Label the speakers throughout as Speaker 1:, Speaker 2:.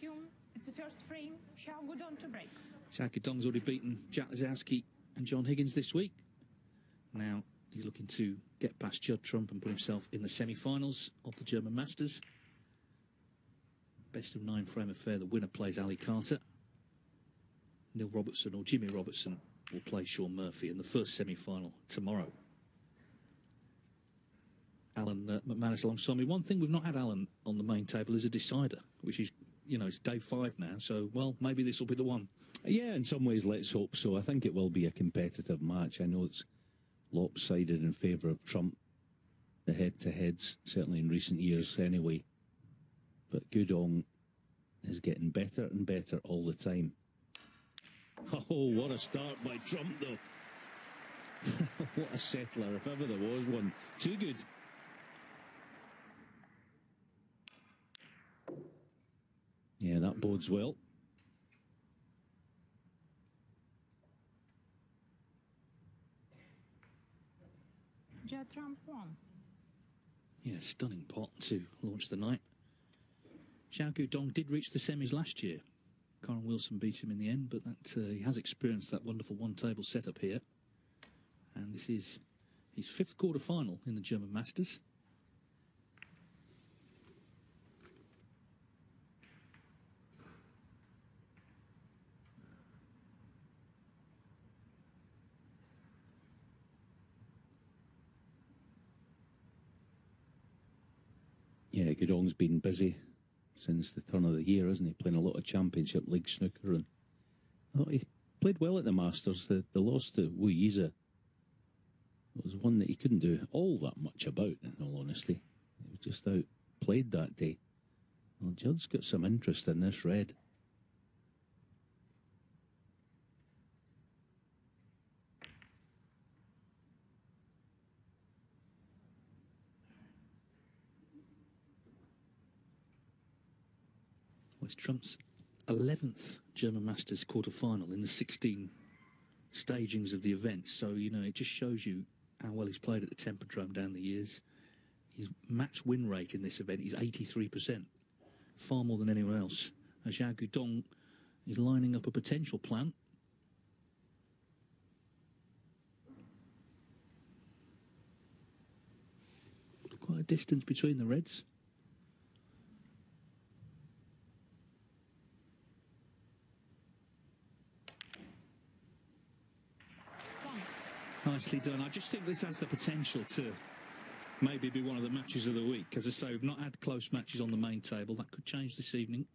Speaker 1: It's the first frame. Xiao Guodong to break.
Speaker 2: Xiao Guodong's already beaten Jack Lisowski and John Higgins this week. Now he's looking to get past Judd Trump and put himself in the semi-finals of the German Masters. Best of 9 frame affair. The winner plays Ali Carter. Neil Robertson or Jimmy Robertson will play Sean Murphy in the first semi-final tomorrow. Alan McManus alongside me. One thing we've not had Alan on the main table is a decider, which is, you know, it's day 5 now. So, well, maybe this will be the one.
Speaker 3: Yeah, in some ways, let's hope so. I think it will be a competitive match. I know it's lopsided in favour of Trump, the head-to-heads, certainly in recent years anyway. But Guodong is getting better and better all the time. Oh, what a start by Trump, though. What a settler, if ever there was one. Too good. Yeah, that bodes well.
Speaker 1: Judd Trump won.
Speaker 2: Yeah, stunning pot to launch the night. Xiao Guodong did reach the semis last year. Karen Wilson beat him in the end, but that he has experienced that wonderful one-table setup here. And this is his 5th quarter-final in the German Masters.
Speaker 3: Yeah, Guodong's been busy since the turn of the year, hasn't he? Playing a lot of Championship League snooker, and I thought he played well at the Masters. The loss to Wu Yiza was one that he couldn't do all that much about, in all honesty. He was just outplayed that day. Well, Judd's got some interest in this red.
Speaker 2: Was Trump's 11th German Masters quarter-final in the 16 stagings of the event. So, you know, it just shows you how well he's played at the Tempodrome down the years. His match win rate in this event is 83%, far more than anyone else. And Xiao Guodong is lining up a potential plan. Quite a distance between the reds. Nicely done. I just think this has the potential to maybe be one of the matches of the week. As I say, we've not had close matches on the main table. That could change this evening.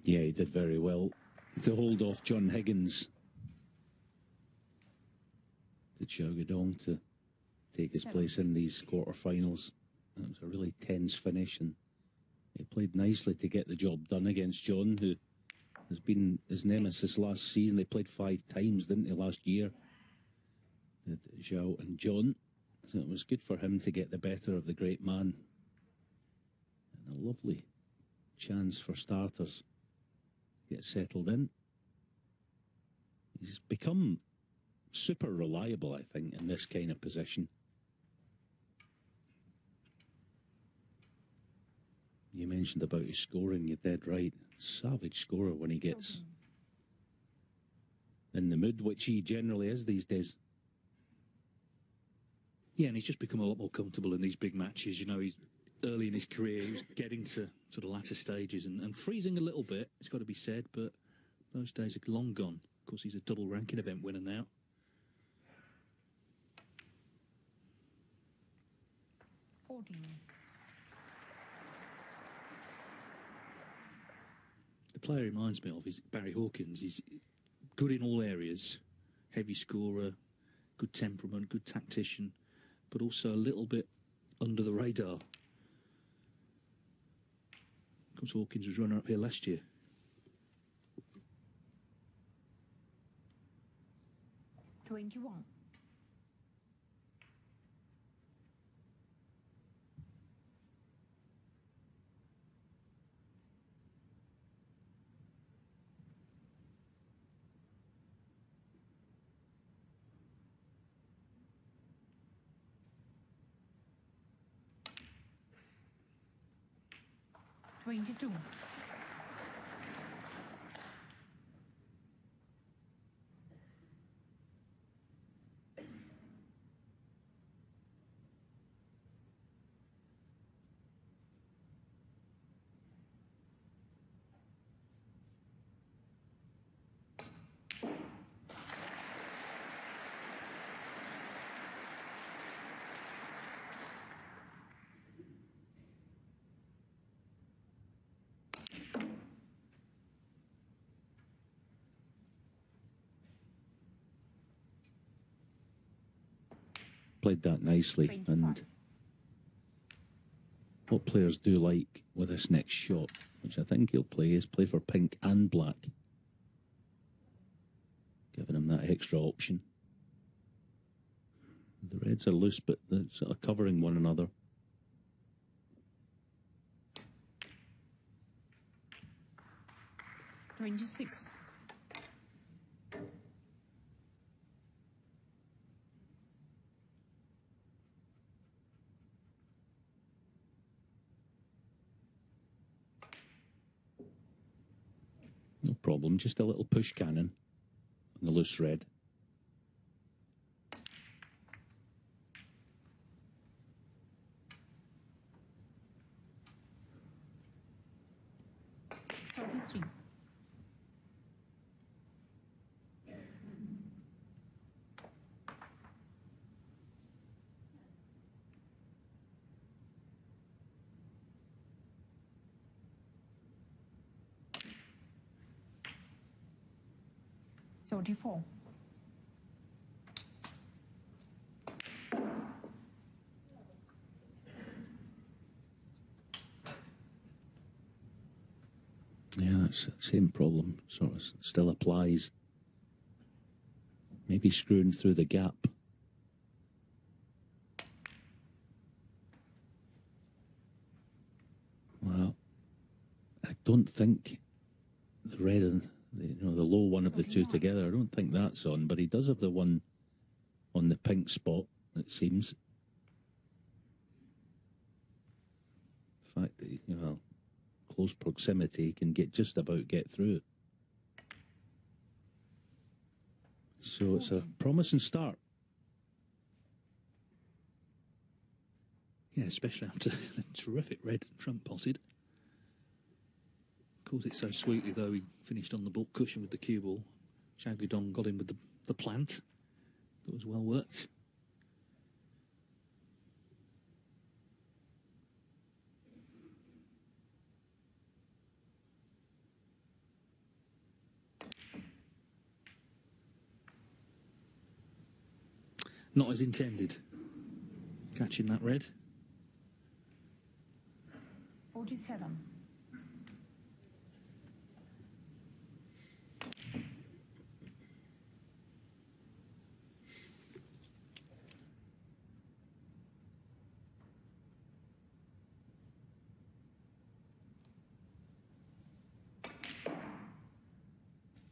Speaker 3: Yeah, he did very well to hold off John Higgins. Did Xiao Guodong to take his place in these quarterfinals. It was a really tense finish, and he played nicely to get the job done against John, who has been his nemesis last season. They played 5 times, didn't they, last year? Xiao and John. So it was good for him to get the better of the great man. And a lovely chance for starters to get settled in. He's become super reliable, I think, in this kind of position. You mentioned about his scoring, you're dead right. Savage scorer when he gets in the mood, which he generally is these days.
Speaker 2: Yeah, and he's just become a lot more comfortable in these big matches. You know, he's early in his career, he was getting to sort of latter stages and freezing a little bit, it's got to be said, but those days are long gone. Of course, he's a double ranking event winner now. The player he reminds me of is Barry Hawkins. He's good in all areas, heavy scorer, good temperament, good tactician, but also a little bit under the radar. Of course, Hawkins was runner-up here last year.
Speaker 1: $21. 22.
Speaker 3: Played that nicely.
Speaker 1: 25.
Speaker 3: And what players do like with this next shot, which I think he'll play, is play for pink and black, giving him that extra option. The reds are loose, but they're sort of covering one another.
Speaker 1: $26.
Speaker 3: No problem, just a little push cannon on the loose red.
Speaker 1: $33. $34.
Speaker 3: Yeah, that's the same problem, sort of still applies. Maybe screwing through the gap. Well, I don't think the red and the low one of the two together, I don't think that's on, but he does have the one on the pink spot, it seems. The fact that, close proximity can just about get through. So it's a promising start.
Speaker 2: Yeah, especially after the terrific red Trump potted. Calls it so sweetly, though. He finished on the baulk cushion with the cue ball. Xiao Guodong got him with the plant. That was well worked. Not as intended. Catching that red.
Speaker 1: 47.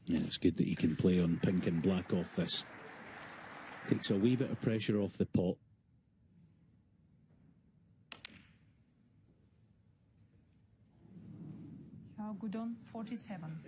Speaker 3: Yeah, it's good that he can play on pink and black off this. Takes a wee bit of pressure off the pot.
Speaker 1: Guodong, 47.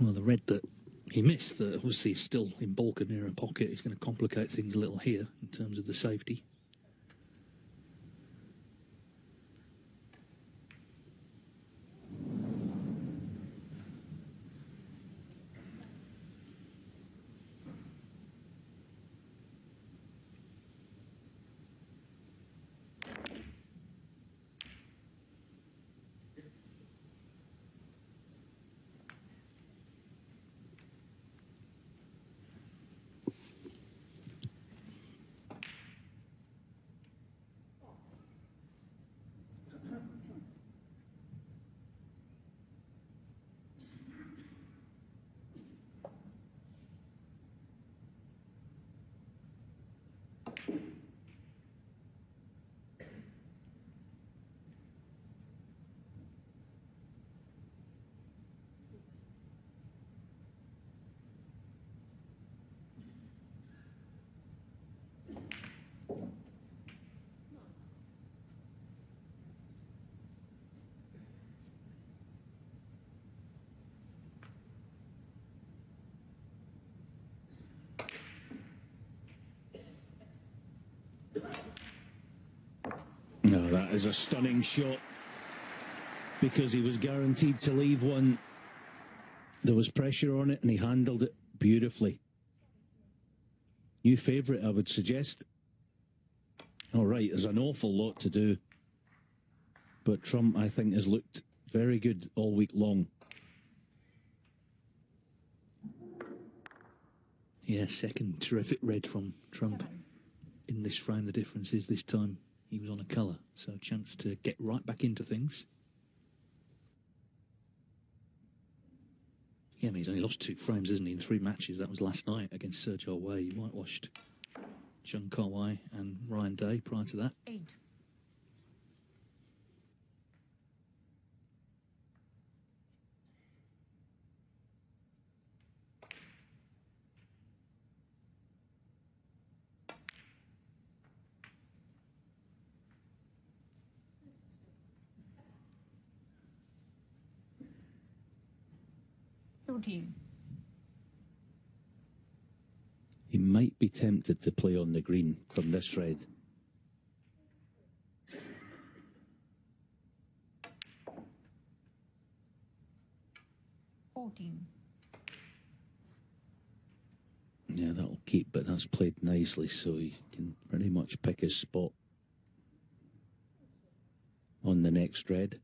Speaker 2: Well, the red that he missed, that obviously is still in baulk near a pocket, is going to complicate things a little here in terms of the safety.
Speaker 3: That is a stunning shot because he was guaranteed to leave one. There was pressure on it and he handled it beautifully. New favourite, I would suggest. All right, there's an awful lot to do. But Trump, I think, has looked very good all week long.
Speaker 2: Yeah, second terrific red from Trump. In this frame, the difference is this time he was on a colour, so a chance to get right back into things. Yeah, I mean, he's only lost 2 frames, isn't he, in 3 matches. That was last night against Sergio Wei. He whitewashed Jung Kar-wai and Ryan Day prior to that.
Speaker 1: 8.
Speaker 3: He might be tempted to play on the green from this red. Yeah, that'll keep, but that's played nicely, so he can pretty much pick his spot on the next red.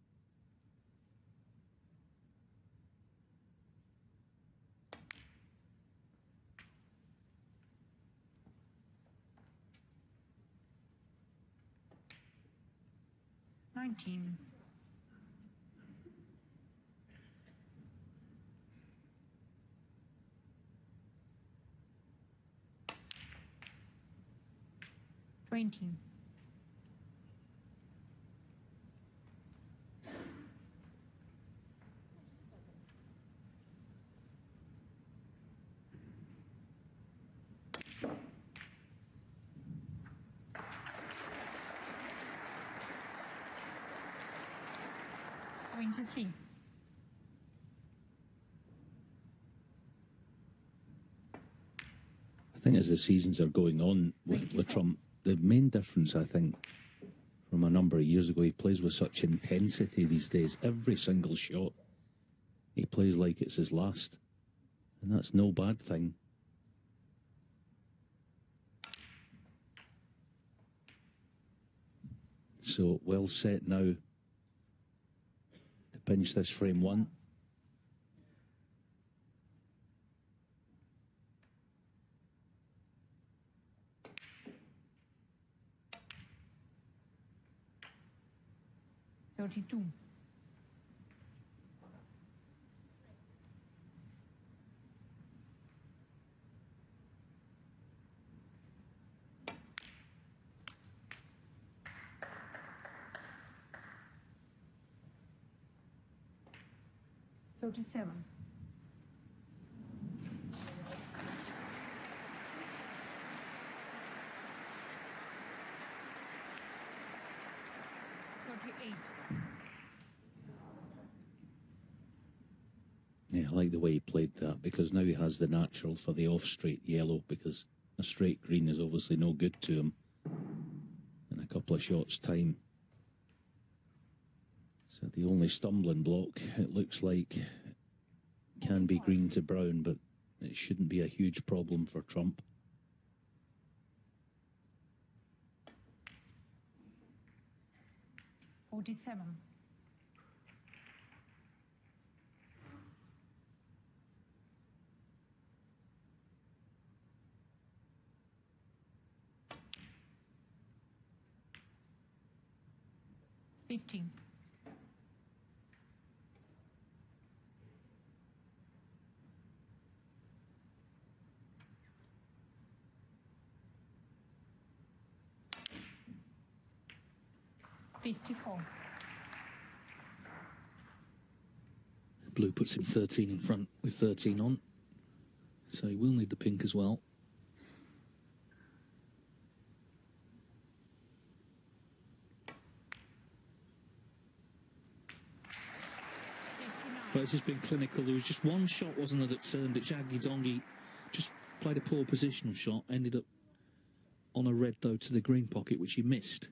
Speaker 3: I think as the seasons are going on with Trump, the main difference, I think, from a number of years ago, he plays with such intensity these days. Every single shot, he plays like it's his last. And that's no bad thing. So, well set now to pinch this frame 1. Yeah, I like the way he played that, because now he has the natural for the off-straight yellow, because a straight green is obviously no good to him in a couple of shots' time. So the only stumbling block, it looks like, can be green to brown, but it shouldn't be a huge problem for Trump.
Speaker 2: Blue puts him 13 in front with 13 on. So he will need the pink as well. But it's just been clinical. There was just one shot, wasn't there, that turned it. Guodong just played a poor positional shot, ended up on a red, though, to the green pocket, which he missed.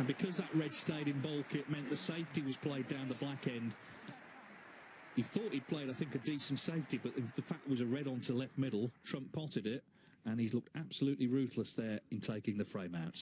Speaker 2: And because that red stayed in bulk, it meant the safety was played down the black end. He thought he'd played, I think, a decent safety, but the fact was a red onto left middle. Trump potted it, and he's looked absolutely ruthless there in taking the frame out.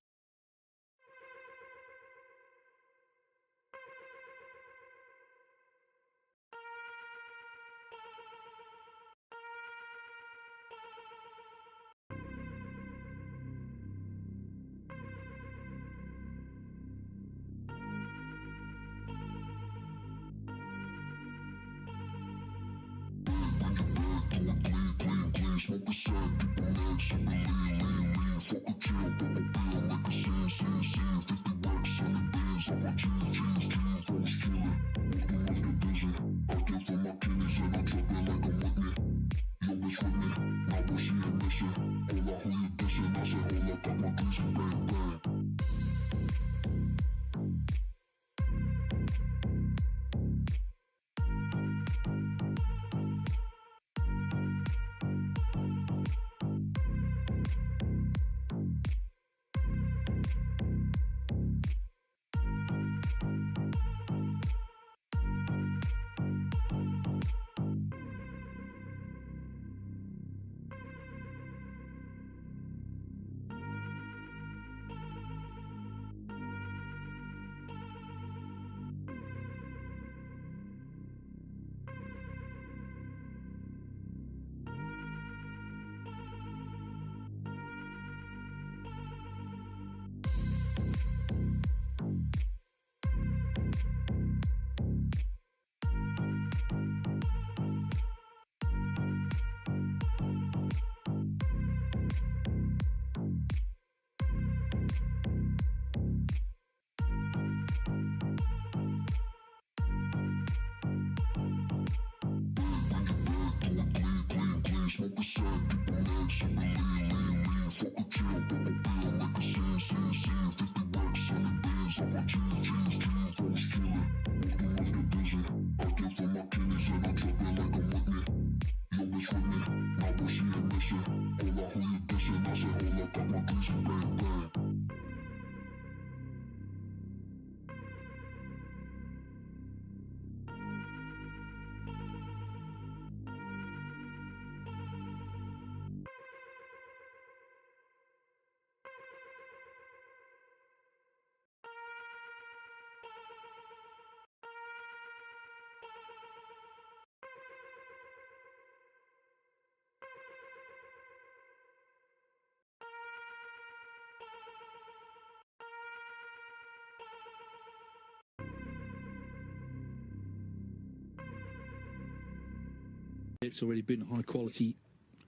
Speaker 2: It's already been a high-quality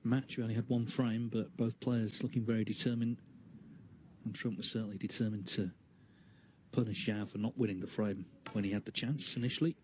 Speaker 2: match. We only had one frame, but both players looking very determined. And Trump was certainly determined to punish Xiao for not winning the frame when he had the chance initially.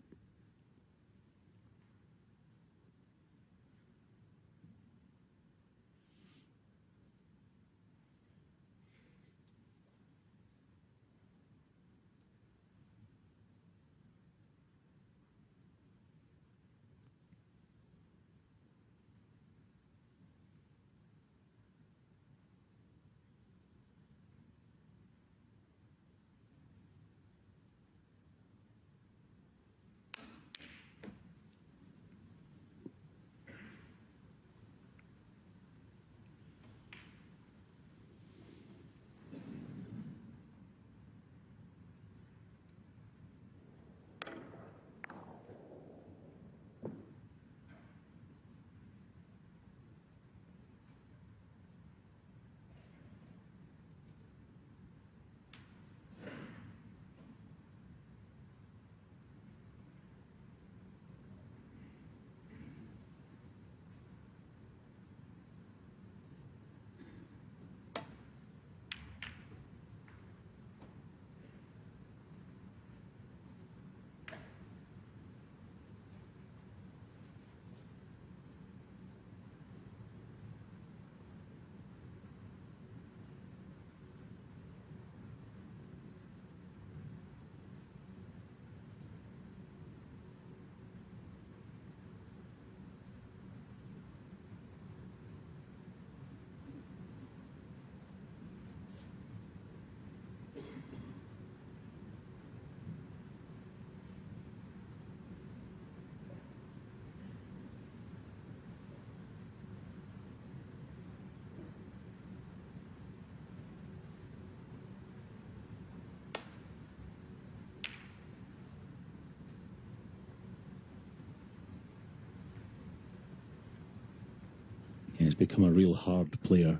Speaker 3: He's become a real hard player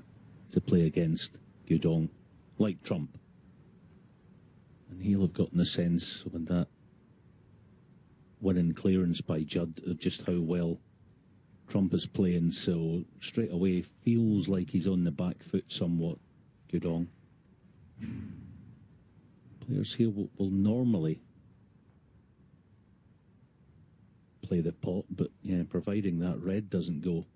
Speaker 3: to play against, Guodong, like Trump. And he'll have gotten a sense when that winning clearance by Judd of just how well Trump is playing, so straight away feels like he's on the back foot somewhat, Guodong. Players here will normally play the pot, but yeah, providing that red doesn't go.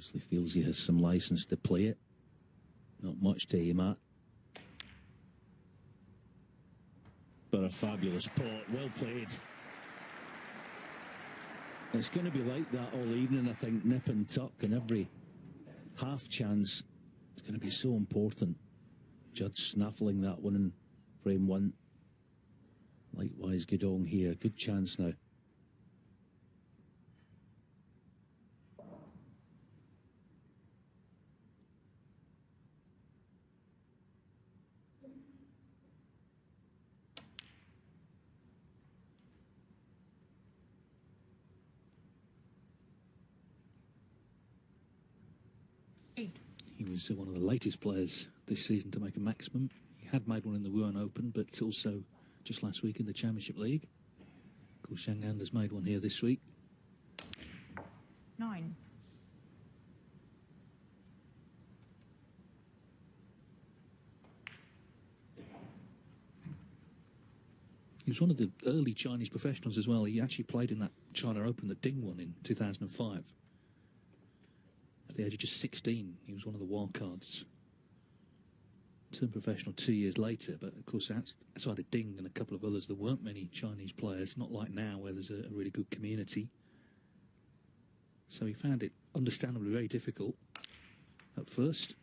Speaker 3: Obviously feels he has some license to play it. Not much to aim at. But a fabulous pot, well played. It's going to be like that all evening, I think, nip and tuck, and every half chance is going to be so important. Judd snaffling that one in frame one. Likewise, Guodong here, good chance now.
Speaker 2: He was one of the latest players this season to make a maximum. He had made one in the Wuhan Open, but also just last week in the Championship League. Of course, Zhang Anders made one here this week.
Speaker 1: 9.
Speaker 2: He was one of the early Chinese professionals as well. He actually played in that China Open that Ding won in 2005. At the age of just 16, he was one of the wild cards. Turned professional 2 years later, but of course outside of Ding and a couple of others, there weren't many Chinese players, not like now where there's a really good community. So he found it understandably very difficult at first.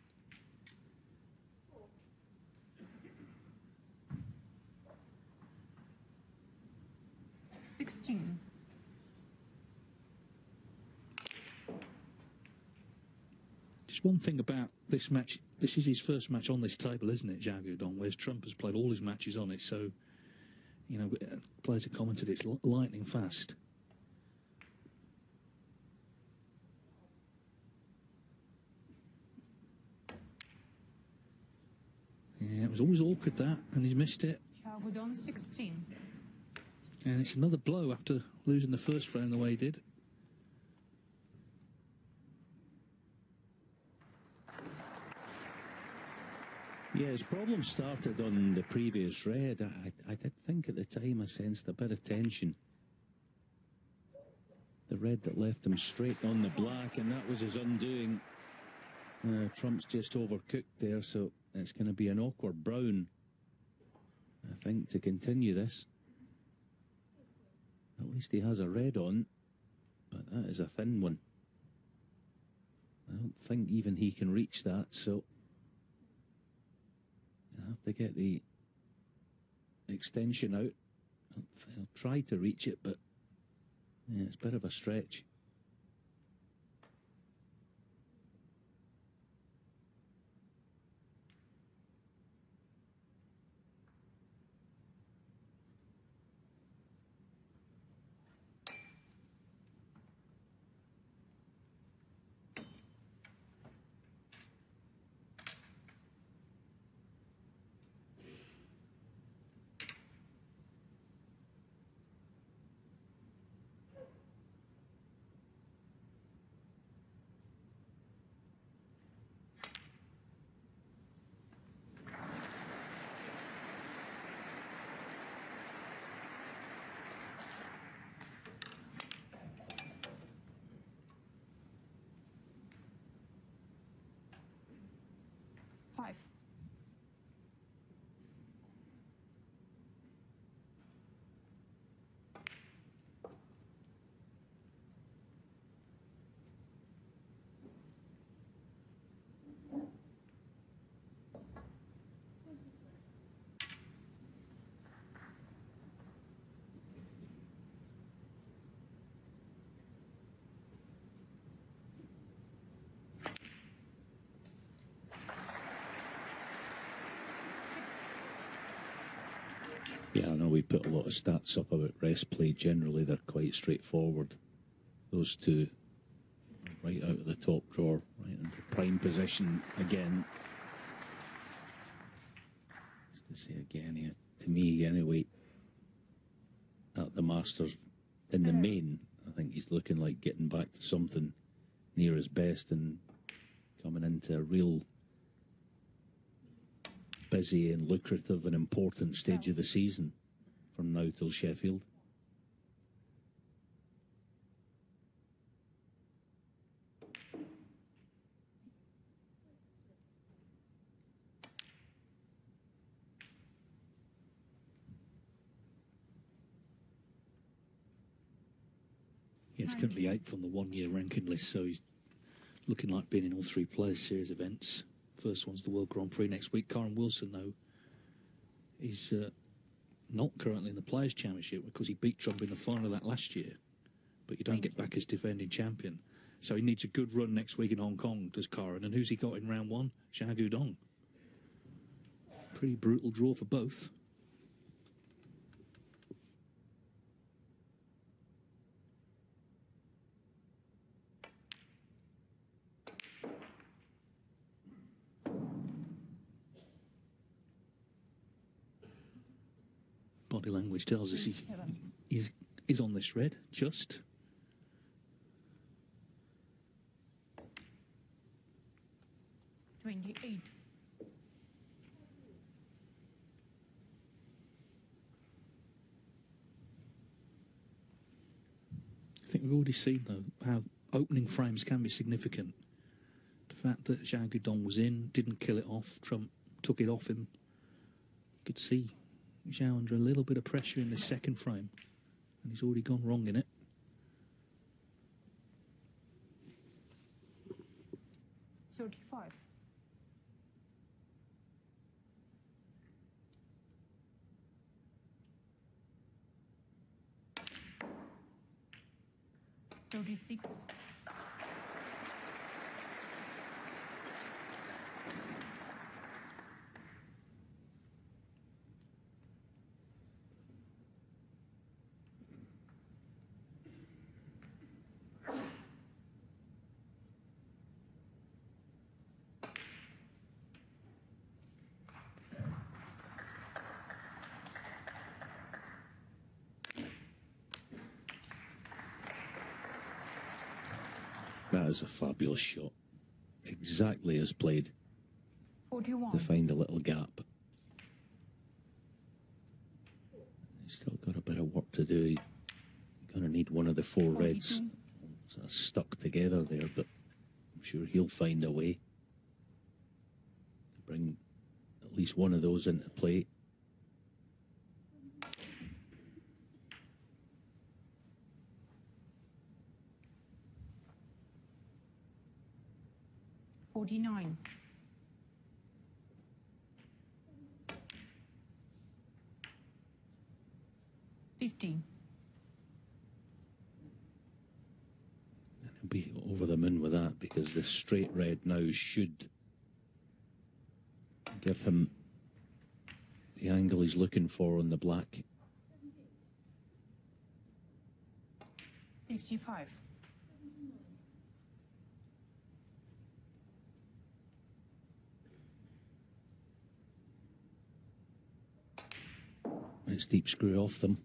Speaker 2: Just one thing about this match, this is his first match on this table, isn't it, Xiao Guodong, whereas Trump has played all his matches on it, so, you know, players have commented it's lightning fast. Yeah, it was always awkward, that, and he's missed it.
Speaker 1: Guodong 16.
Speaker 2: And it's another blow after losing the first frame the way he did.
Speaker 3: Yeah, his problem started on the previous red. I did think at the time I sensed a bit of tension. The red that left him straight on the black, and that was his undoing. Trump's just overcooked there, so it's going to be an awkward brown, I think, to continue this. At least he has a red on, but that is a thin one. I don't think even he can reach that, so I have to get the extension out. I'll try to reach it, but yeah, it's a bit of a stretch. Yeah, I know we put a lot of stats up about rest play. Generally, they're quite straightforward. Those two, right out of the top drawer, right into prime position again. Just to say again here, to me anyway, at the Masters, in the main, I think he's looking like getting back to something near his best and coming into a real busy and lucrative and important stage of the season from now till Sheffield.
Speaker 2: Yeah, he's currently 8th on the one-year ranking list, so he's looking like being in all three Players Series events. First one's the World Grand Prix next week. Karen Wilson, though, is not currently in the Players' Championship because he beat Trump in the final of that last year. But you don't get back as defending champion. So he needs a good run next week in Hong Kong, does Karen. And who's he got in round one? Xiao Guodong. Pretty brutal draw for both. Body language tells us he's on this red, just.
Speaker 1: $28.
Speaker 2: I think we've already seen, though, how opening frames can be significant. The fact that Xiao Guodong was in, didn't kill it off, Trump took it off him. You could see Xiao under a little bit of pressure in the second frame, and he's already gone wrong in it.
Speaker 1: $35. $36.
Speaker 3: That is a fabulous shot. Exactly as played.
Speaker 1: 41.
Speaker 3: To find a little gap. He's still got a bit of work to do. He's going to need one of the four reds. Sort of stuck together there, but I'm sure he'll find a way to bring at least one of those into play.
Speaker 1: $49. $50.
Speaker 3: And he'll be over the moon with that because the straight red now should give him the angle he's looking for on the black.
Speaker 1: 55.
Speaker 3: It's deep screw off them.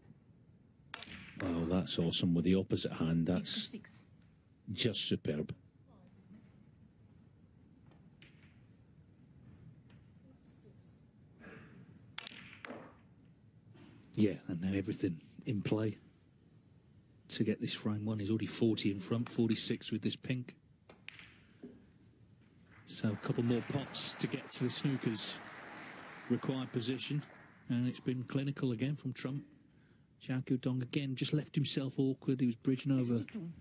Speaker 3: Wow, that's awesome. With the opposite hand, that's
Speaker 1: 56.
Speaker 3: just superb.
Speaker 2: Yeah, and now everything in play to get this frame one. He's already 40 in front, 46 with this pink. So a couple more pots to get to the snooker's required position. And it's been clinical again from Trump. Xiao Guodong again just left himself awkward. He was bridging over
Speaker 1: 62.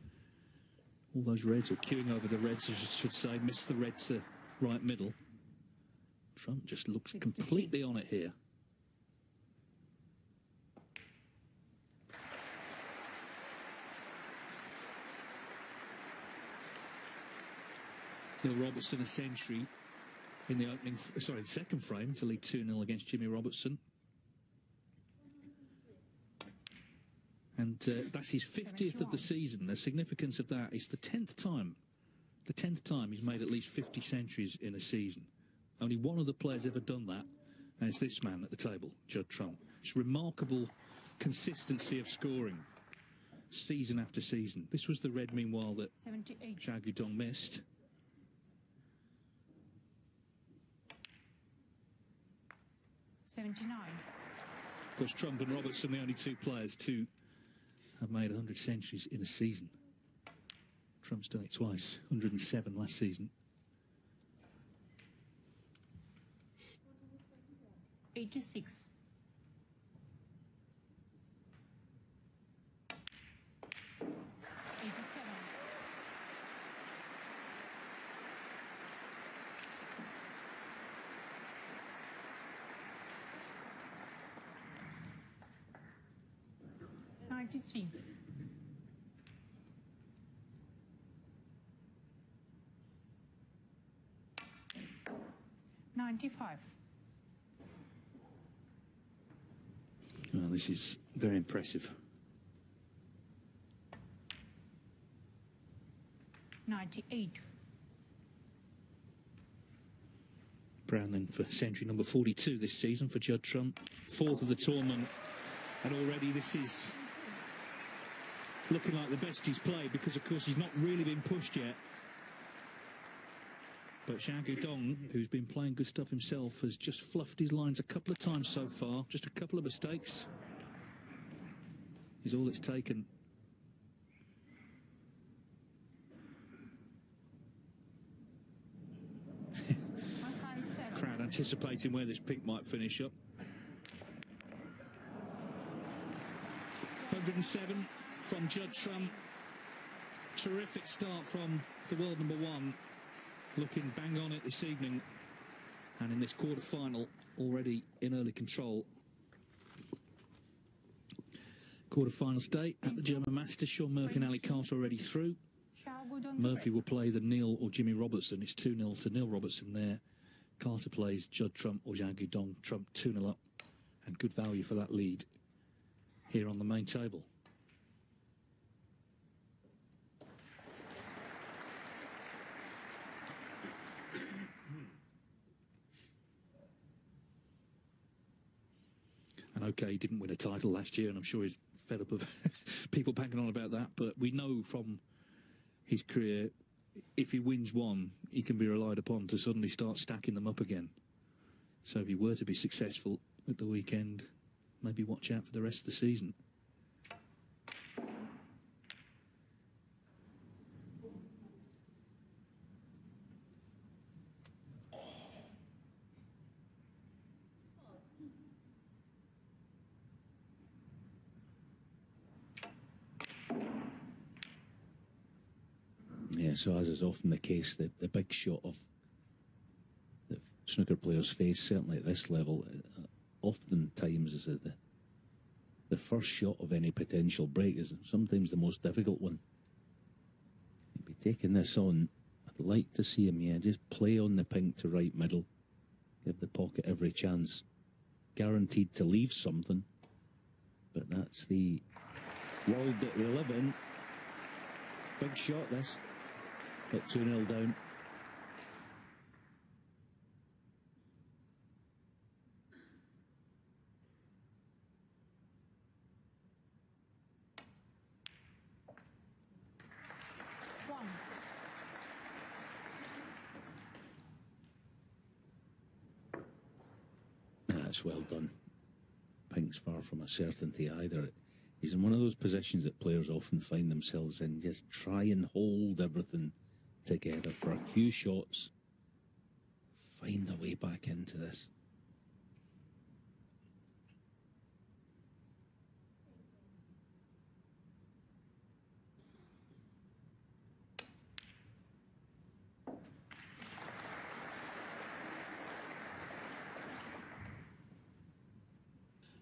Speaker 2: all those reds, or queuing over the reds, I should say. Missed the red to right middle. Trump just looks
Speaker 1: 63.
Speaker 2: completely on it here. Neil Robertson a century in the opening, the second frame to lead 2-0 against Jimmy Robertson. And that's his 50th of the season. The significance of that is the 10th time he's made at least 50 centuries in a season. Only one other player's ever done that, and it's this man at the table, Judd Trump. It's remarkable consistency of scoring, season after season. This was the red, meanwhile, that
Speaker 1: 78.
Speaker 2: Xiao Guodong missed.
Speaker 1: 79.
Speaker 2: Of course, Trump and Robertson, the only two players to have made 100 centuries in a season. Trump's done it twice, 107 last season.
Speaker 1: 86. 87. 93. 95.
Speaker 2: Well, this is very impressive.
Speaker 1: 98.
Speaker 2: Brown then for century number 42 this season for Judd Trump. Fourth of the tournament. And already this is looking like the best he's played because, of course, he's not really been pushed yet. But Xiao Guodong, who's been playing good stuff himself, has just fluffed his lines a couple of times so far. Just a couple of mistakes is all it's taken. Crowd anticipating where this pink might finish up. 107 from Judd Trump. Terrific start from the world number one. Looking bang on it this evening. And in this quarter-final, already in early control. Quarter-final state at the German Masters. Sean Murphy and Ali Carter already through. Murphy will play the Neil or Jimmy Robertson. It's 2-0 to Neil Robertson there. Carter plays Judd Trump or Xiao Guodong. Trump 2-0 up. And good value for that lead here on the main table. And okay, he didn't win a title last year, and I'm sure he's fed up of people banging on about that. But we know from his career, if he wins one, he can be relied upon to suddenly start stacking them up again. So if he were to be successful at the weekend, maybe watch out for the rest of the season.
Speaker 3: Yeah, so as is often the case, the big shot of that snooker players face, certainly at this level, oftentimes is the first shot of any potential break is sometimes the most difficult one. He'd be taking this on. I'd like to see him, just play on the pink to right middle. Give the pocket every chance. Guaranteed to leave something. But that's the world that we live in. Big shot, this. Got 2-0 down. That's well done. Pink's far from a certainty either. He's in one of those positions that players often find themselves in. Just try and hold everything together for a few shots. Find a way back into this.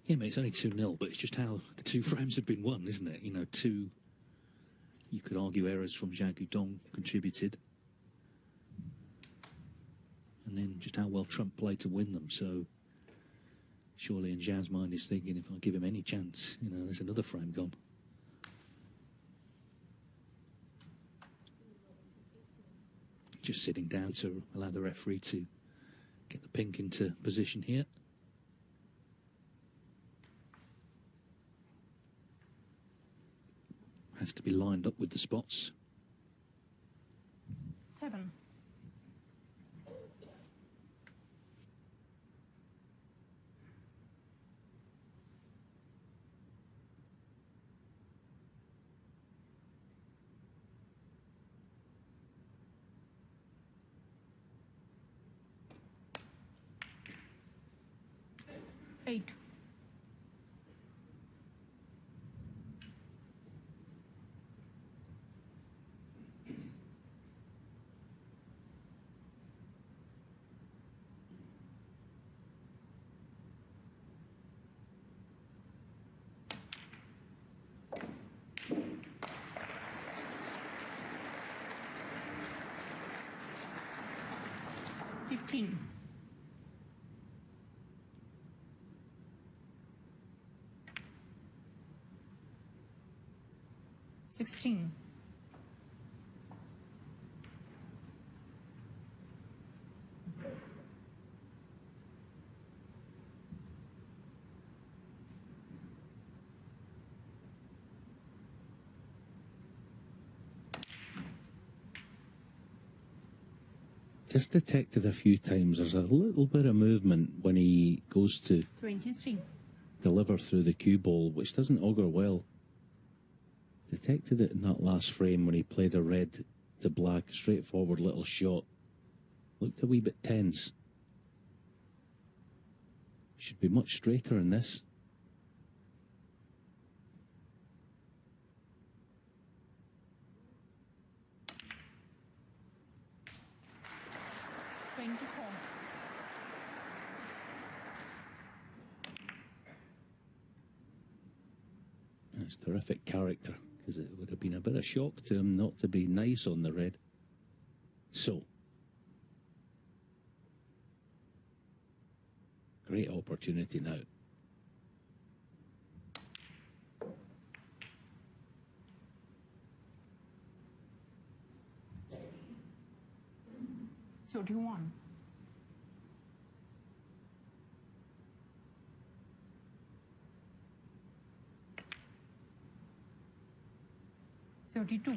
Speaker 2: Yeah, mate, it's only 2-0, but it's just how the two frames have been won, isn't it? You know, two, you could argue, errors from Xiao Guodong contributed. And then just how well Trump played to win them. So surely in Xiao's mind he's thinking, if I give him any chance, there's another frame gone. just sitting down to allow the referee to get the pink into position here. Has to be lined up with the spots.
Speaker 1: 7. 8. 15. 16.
Speaker 3: 'Just detected a few times there's a little bit of movement when he goes to
Speaker 1: 23.
Speaker 3: deliver through the cue ball, which doesn't augur well. Detected it in that last frame when he played a red to black, straightforward little shot. Looked a wee bit tense. Should be much straighter in this. That's terrific character, because it would have been a bit of shock to him not to be nice on the red. So, great opportunity now.
Speaker 1: So do you want? 32.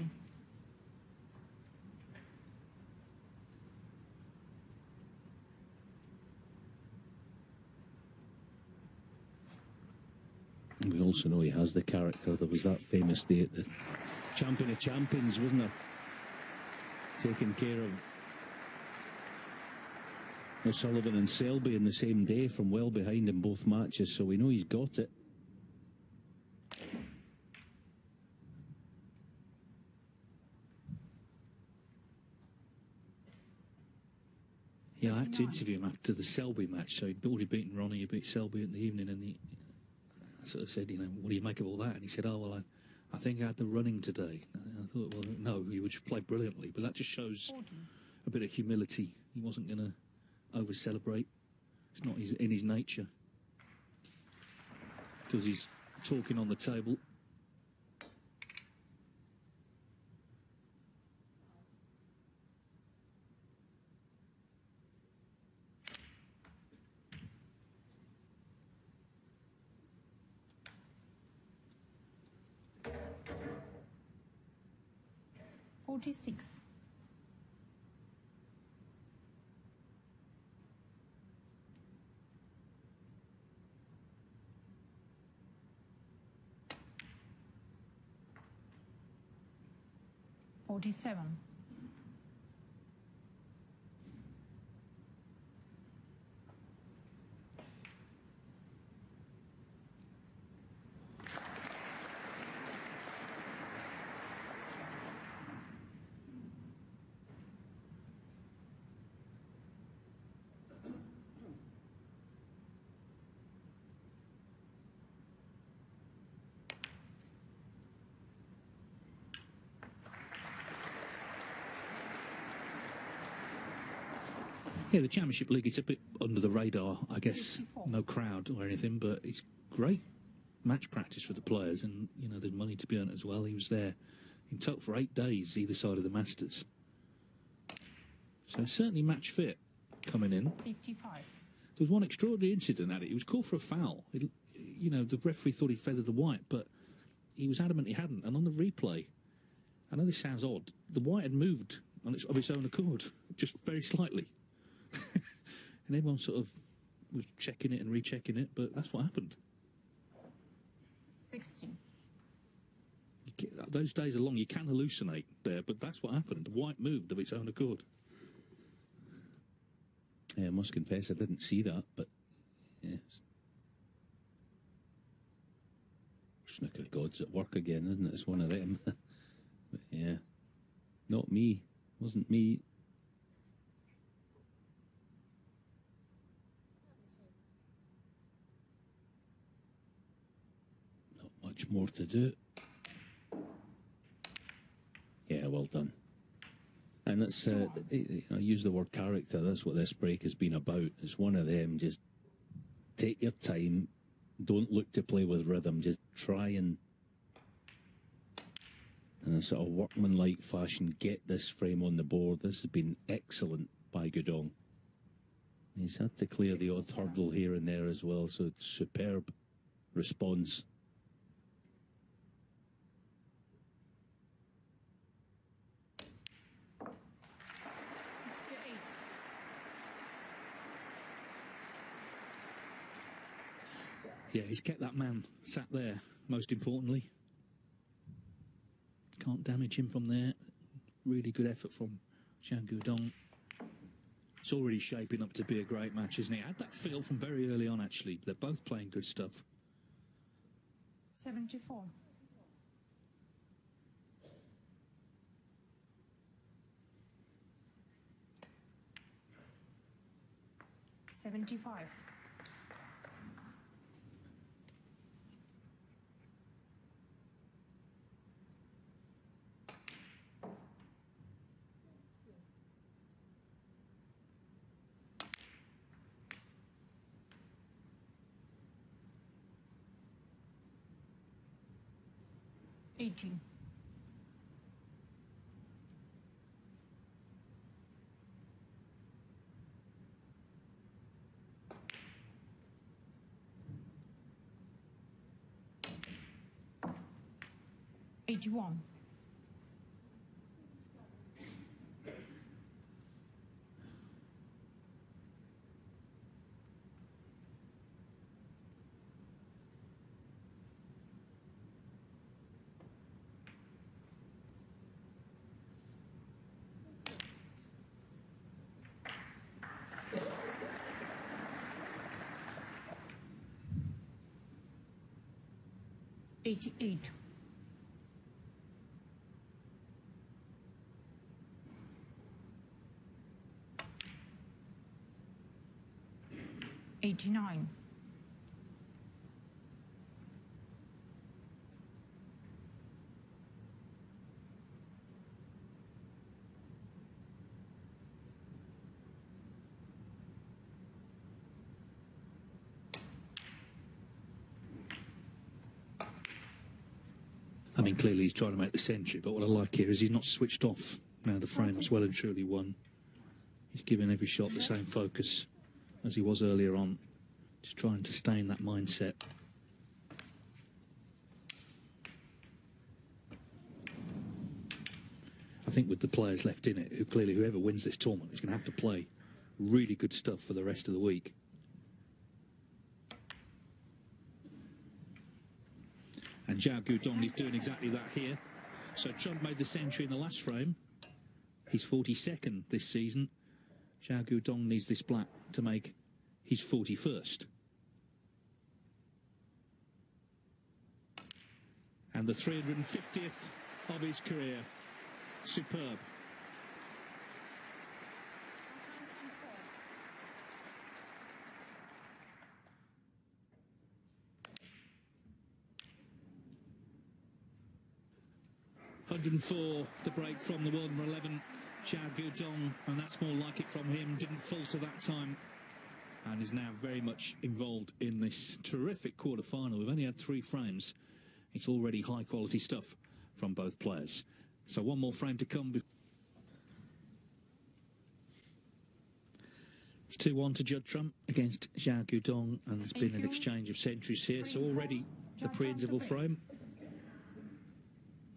Speaker 3: 'We also know he has the character. There was that famous day at the Champion of Champions, wasn't there? Taking care of O'Sullivan and Selby in the same day from well behind in both matches, so we know he's got it.
Speaker 2: Yeah, I had to interview him after the Selby match. So he'd already beaten Ronnie, he beat Selby in the evening, and I sort of said, what do you make of all that? And he said, oh, well, I think I had the running today. And I thought, well, no, you would just play brilliantly. But that just shows a bit of humility. He wasn't going to over-celebrate. It's not in his nature. Because he's talking on the table.46.
Speaker 1: 47.
Speaker 2: 'Yeah, the Championship League, it's a bit under the radar, I guess. No crowd or anything, but it's great match practice for the players, and, there's money to be earned as well. He was there in total for 8 days, either side of the Masters. So certainly match fit coming in.
Speaker 1: 55.
Speaker 2: There was one extraordinary incident at it. He was called for a foul. You know, the referee thought he feathered the white, but he was adamant he hadn't. And on the replay, I know this sounds odd, the white had moved of its own accord, just very slightly. And everyone sort of was checking it and rechecking it, but that's what happened.
Speaker 1: 60.
Speaker 2: Those days are long. You can hallucinate there, but that's what happened. The white moved of its own accord.
Speaker 3: Yeah, I must confess I didn't see that, but yes. Snooker gods at work again, isn't it? It's one of them. But yeah, not me. Wasn't me. Not much more to do. Yeah, well done. And it's, I use the word character, that's what this break has been about. It's one of them, just take your time, don't look to play with rhythm, just try and, in a sort of workmanlike fashion, get this frame on the board. This has been excellent by Guodong. He's had to clear the odd hurdle here and there as well, so it's superb response.
Speaker 2: Yeah, he's kept that man sat there, most importantly. Can't damage him from there. Really good effort from Guodong. It's already shaping up to be a great match, isn't it? Had that feel from very early on, actually. They're both playing good stuff.
Speaker 1: 74. $75. 18. 81. 88. 89.
Speaker 2: 'em clearly he's trying to make the century, but what I like here is he's not switched off. Now the frame is well and truly won. He's giving every shot the same focus as he was earlier on, just trying to stay in that mindset. I think with the players left in it, whoever wins this tournament is going to have to play really good stuff for the rest of the week. And Guodong is doing exactly that here. So Judd made the century in the last frame. He's 42nd this season. Guodong needs this black to make his 41st. And the 350th of his career. Superb. .104 the break from the world number 11, Guodong, and that's more like it from him. Didn't falter that time, and is now very much involved in this terrific quarter-final. We've only had 3 frames. It's already high-quality stuff from both players. So one more frame to come. It's 2-1 to Judd Trump against Xiao Guodong, and there's been an
Speaker 1: you.
Speaker 2: exchange of centuries here, so already the pre-interval frame.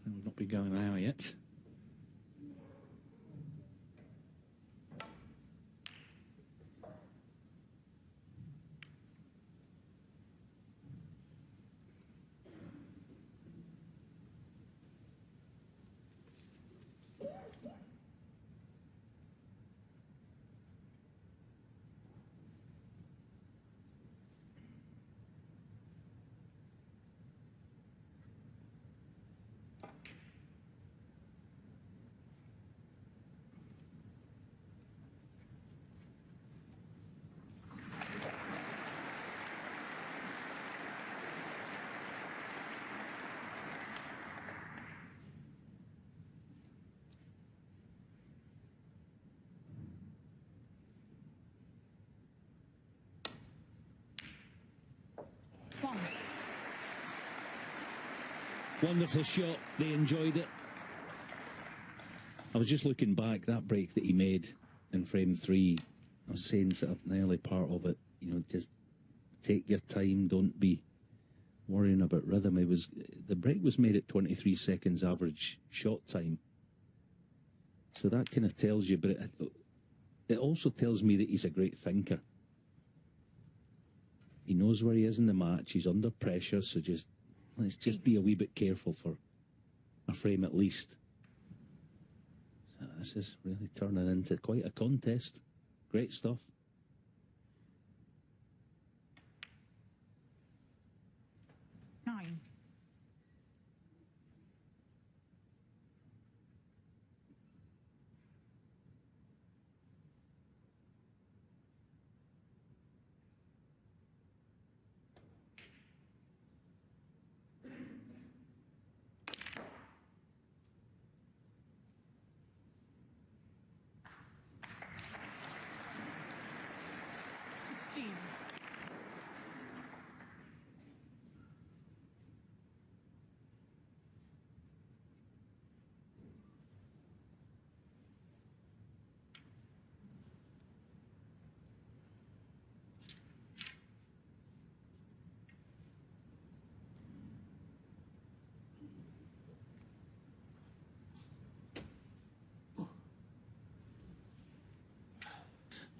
Speaker 2: And we've not been going an hour yet.
Speaker 3: Wonderful shot. They enjoyed it. I was just looking back, that break that he made in frame 3. I was saying sort of in the early part of it, you know, just take your time, don't be worrying about rhythm. The break was made at 23 seconds average shot time. So that kind of tells you, but it also tells me that he's a great thinker. He knows where he is in the match, he's under pressure, so let's just be a wee bit careful for a frame at least. So this is really turning into quite a contest. Great stuff.
Speaker 1: Nine.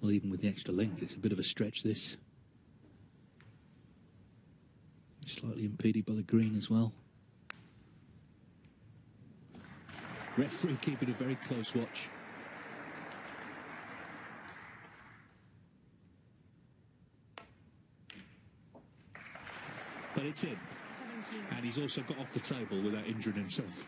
Speaker 2: Well, even with the extra length, it's a bit of a stretch, this. Slightly impeded by the green as well. Referee keeping a very close watch. But it's in. And he's also got off the table without injuring himself.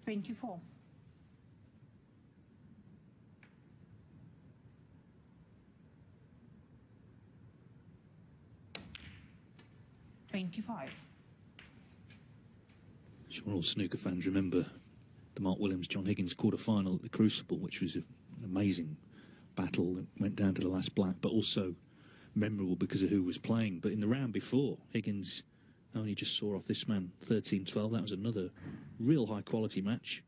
Speaker 1: $24. $25.
Speaker 2: Sure, all snooker fans remember the Mark Williams-John Higgins quarter-final at the Crucible, which was an amazing battle that went down to the last black, but also memorable because of who was playing. But in the round before, Higgins only just saw off this man 13-12. That was another real high-quality match.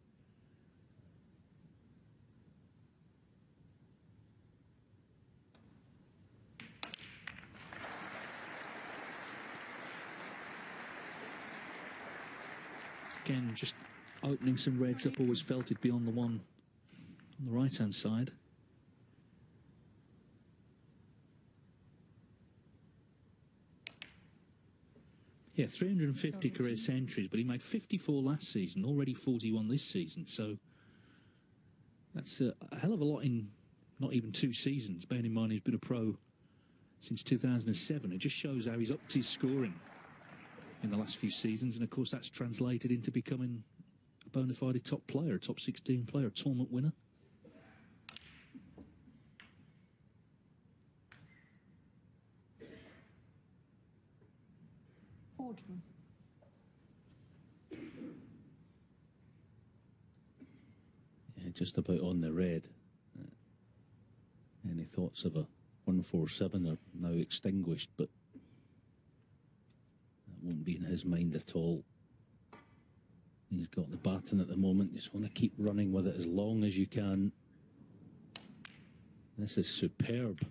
Speaker 2: Again, just opening some reds up, always felt it'd be on the one on the right-hand side. Yeah, 350 career centuries, but he made 54 last season, already 41 this season, so that's a hell of a lot in not even 2 seasons, bearing in mind he's been a pro since 2007. It just shows how he's upped his scoring in the last few seasons, and of course that's translated into becoming a bona fide top player, a top 16 player, a tournament winner.
Speaker 1: 14.
Speaker 3: Yeah, just about on the red. Any thoughts of a 147 are now extinguished, but that won't be in his mind at all. He's got the baton at the moment. You just want to keep running with it as long as you can. This is superb.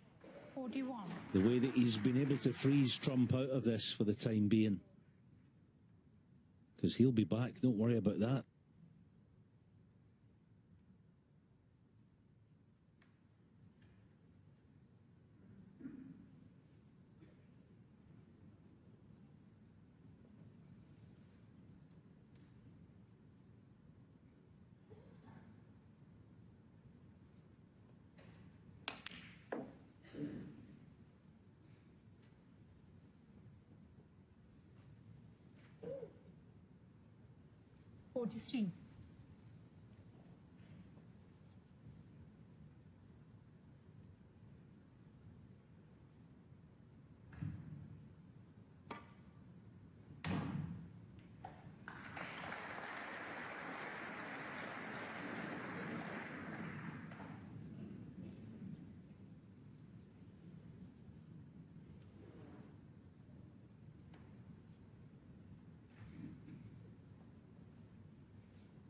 Speaker 1: 41.
Speaker 3: The way that he's been able to freeze Trump out of this for the time being. Because he'll be back, don't worry about that.
Speaker 1: $43.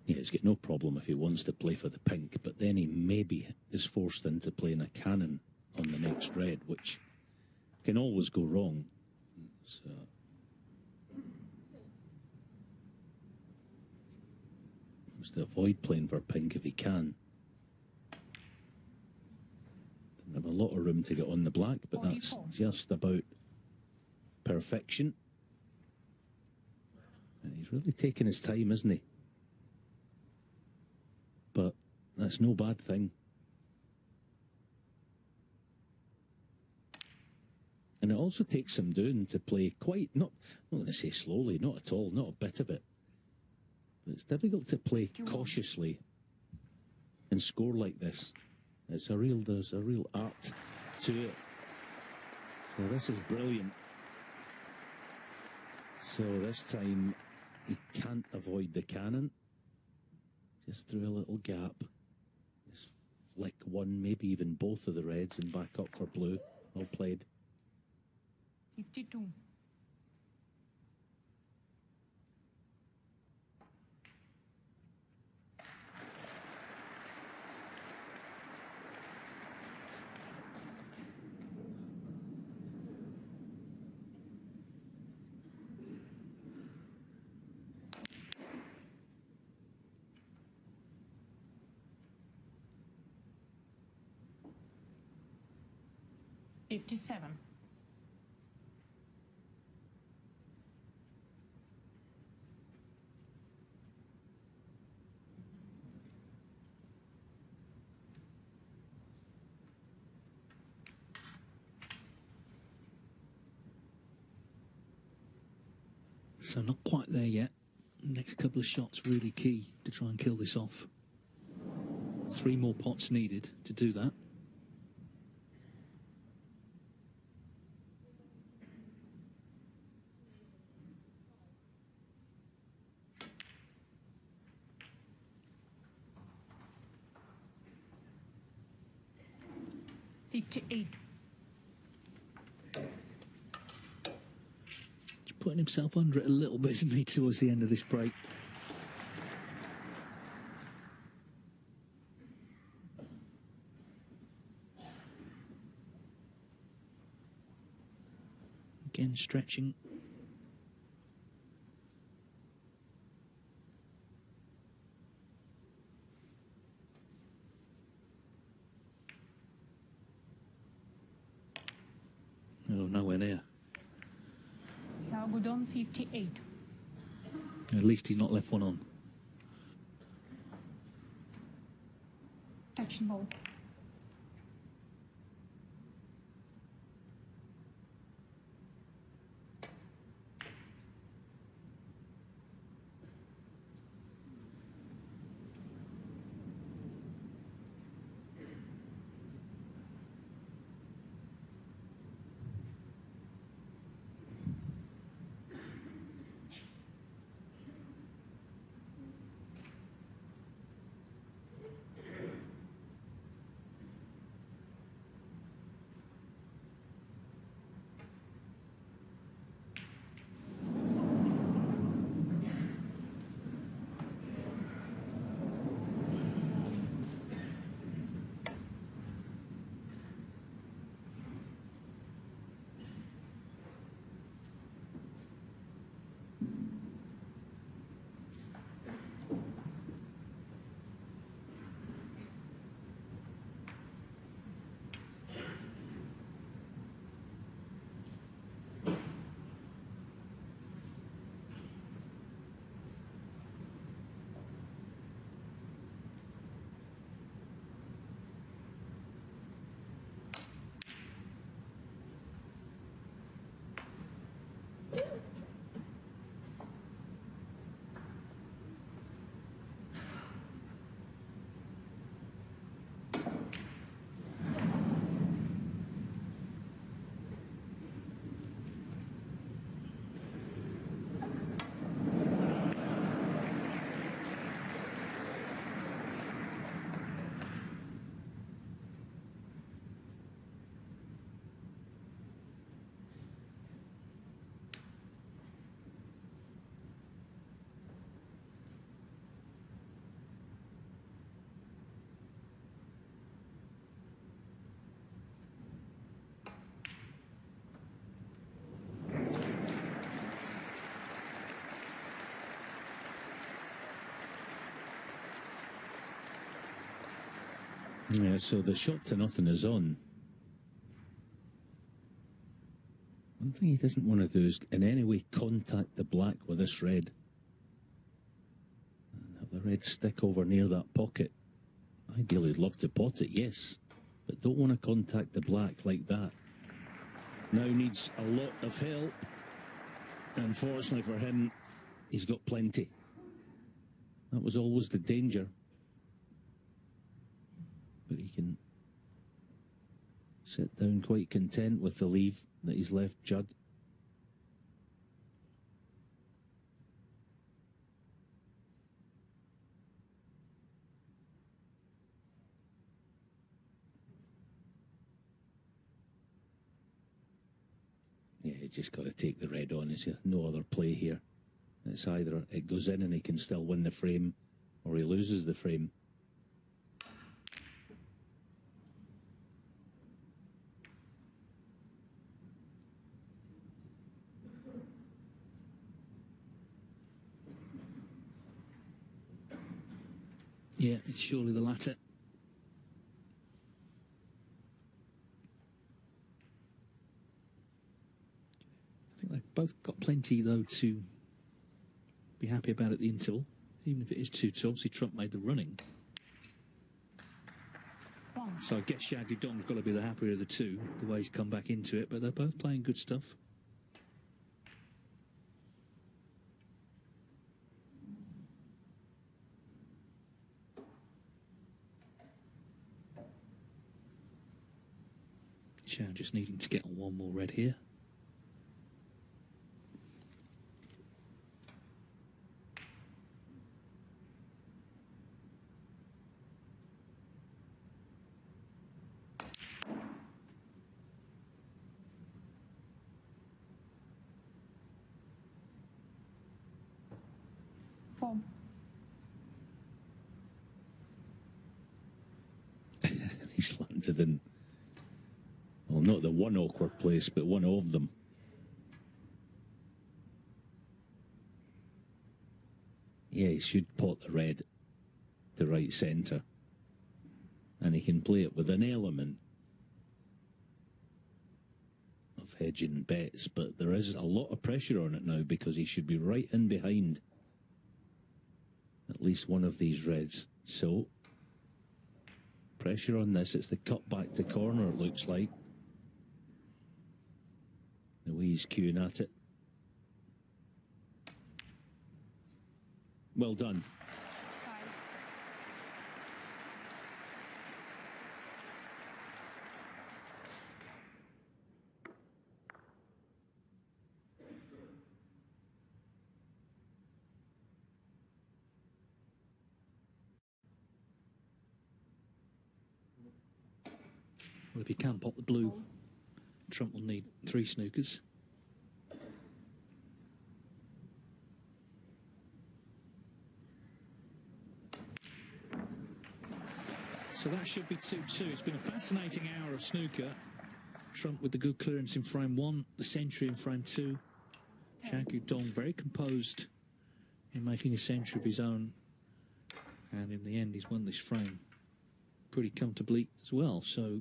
Speaker 3: Yeah, he's got no problem if he wants to play for the pink, but then he maybe is forced into playing a cannon on the next red, which can always go wrong. So he wants to avoid playing for pink if he can. Doesn't have a lot of room to get on the black, but that's just about perfection. And he's really taking his time, isn't he? But that's no bad thing. And it also takes some doing to play quite, not going to say slowly, not at all, not a bit of it. But it's difficult to play cautiously and score like this. There's a real art to it. So this is brilliant. So this time he can't avoid the cannon. Just through a little gap. Just flick one, maybe even both of the reds and back up for blue. Well played.
Speaker 1: 52. $57.
Speaker 2: So not quite there yet. Next couple of shots really key to try and kill this off. 3 more pots needed to do that.
Speaker 1: $58.
Speaker 2: Just putting himself under it a little bit, isn't he, towards the end of this break. Again, stretching. Oh, nowhere near.
Speaker 1: Guodong 58.
Speaker 2: At least he's not left one on.
Speaker 1: Touch and ball.
Speaker 3: Yeah, so the shot to nothing is on. One thing he doesn't want to do is in any way contact the black with this red. And have the red stick over near that pocket. Ideally, he'd love to pot it, yes. But don't want to contact the black like that. Now needs a lot of help. Unfortunately for him, he's got plenty. That was always the danger. But he can sit down quite content with the leave that he's left Judd. Yeah, he's just got to take the red on. There's no other play here. It's either it goes in and he can still win the frame, or he loses the frame.
Speaker 2: Yeah, it's surely the latter. I think they've both got plenty, though, to be happy about at the interval, even if it is 2-2. Obviously, Trump made the running. So I guess Xiao Guodong's got to be the happier of the two, the way he's come back into it, but they're both playing good stuff. Xiao just needing to get on one more red here. He's landed in, well, not the one awkward place, but one of them. Yeah, he should pot the red to right centre. And he can play it with an element of hedging bets, but there is a lot of pressure on it now because he should be right in behind at least one of these reds. So, pressure on this. It's the cut back to corner, it looks like. The way he's queuing at it. Well done. Well, if he can pop the blue, Trump will need 3 snookers. So that should be 2-2. It's been a fascinating hour of snooker. Trump with the good clearance in frame 1, the century in frame 2. Xiao Guodong very composed in making a century of his own. And in the end, he's won this frame pretty comfortably as well. So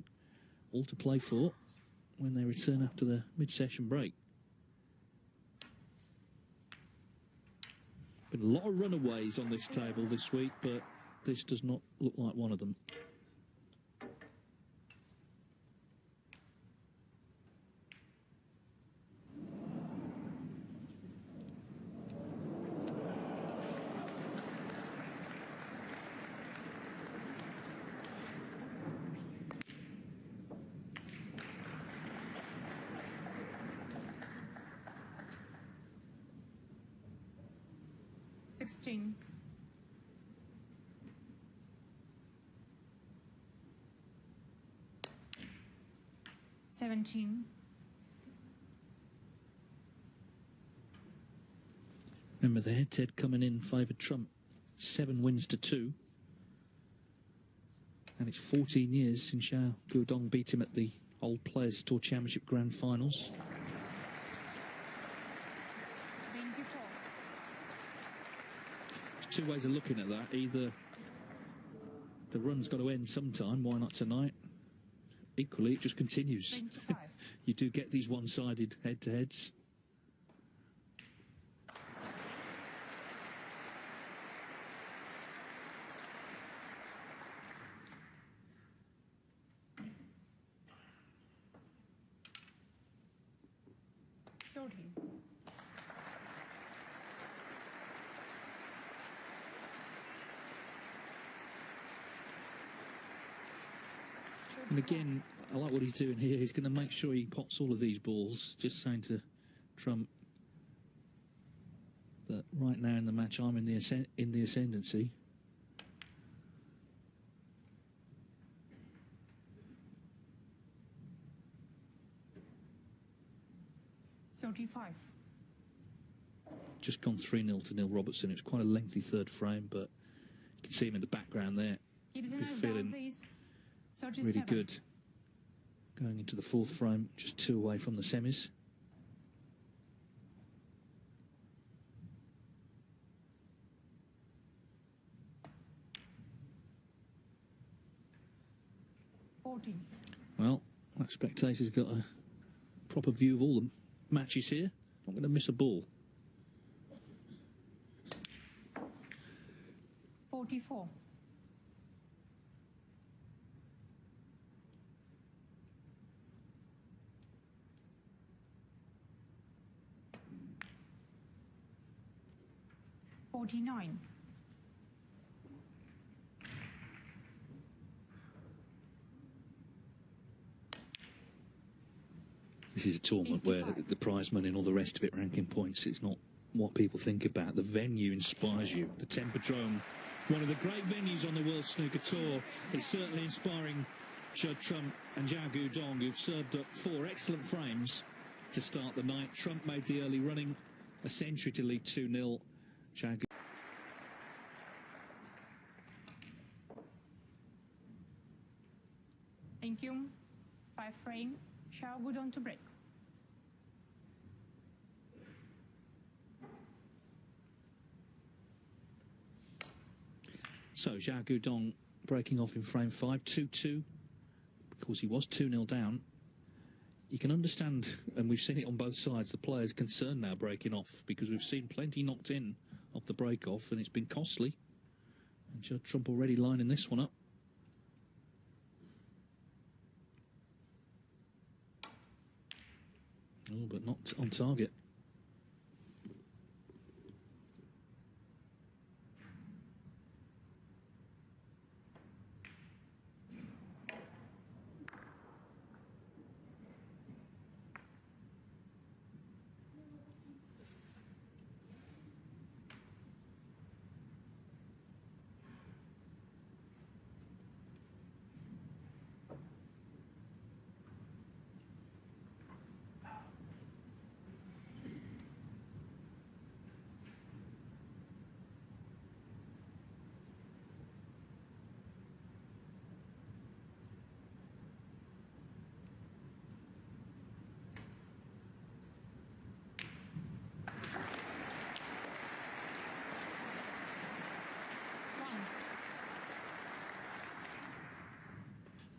Speaker 2: all to play for when they return after the mid-session break. Been a lot of runaways on this table this week, but this does not look like one of them. Remember, the head-to-head coming in favoured Trump 7 wins to 2. And it's 14 years since Xiao Guodong beat him at the Old Players Tour Championship Grand Finals. There's 2 ways of looking at that. Either The run's got to end sometime. Why not tonight? Equally, it just continues.
Speaker 1: 25.
Speaker 2: You do get these one-sided head-to-heads. And again, I like what he's doing here. He's going to make sure he pots all of these balls. Just saying to Trump that right now in the match, I'm in the ascendancy. Just gone 3-0 to Neil Robertson. It was quite a lengthy third frame, but you can see him in the background there. He's feeling really good. Going into the fourth frame, just 2 away from the semis. Well, that spectator's got a proper view of all the matches here. Not going to miss a ball.
Speaker 1: 44. $49.
Speaker 2: This is a tournament
Speaker 1: 55.
Speaker 2: where the prize money and all the rest of it, ranking points, it's not what people think about. The venue inspires you. The Tempodrome, one of the great venues on the World Snooker Tour. It's certainly inspiring Judd Trump and Xiao Guodong, who've served up 4 excellent frames to start the night. Trump made the early running, a century to lead 2-0. Xiao
Speaker 1: Thank you. 5 frame. Xiao Guodong to break.
Speaker 2: So Xiao Guodong breaking off in frame 5, 2-2, because he was 2-0 down. You can understand, and we've seen it on both sides, the players concerned now breaking off, because we've seen plenty knocked in off the break-off, and it's been costly. And Judd Trump already lining this one up. Oh, but not on target.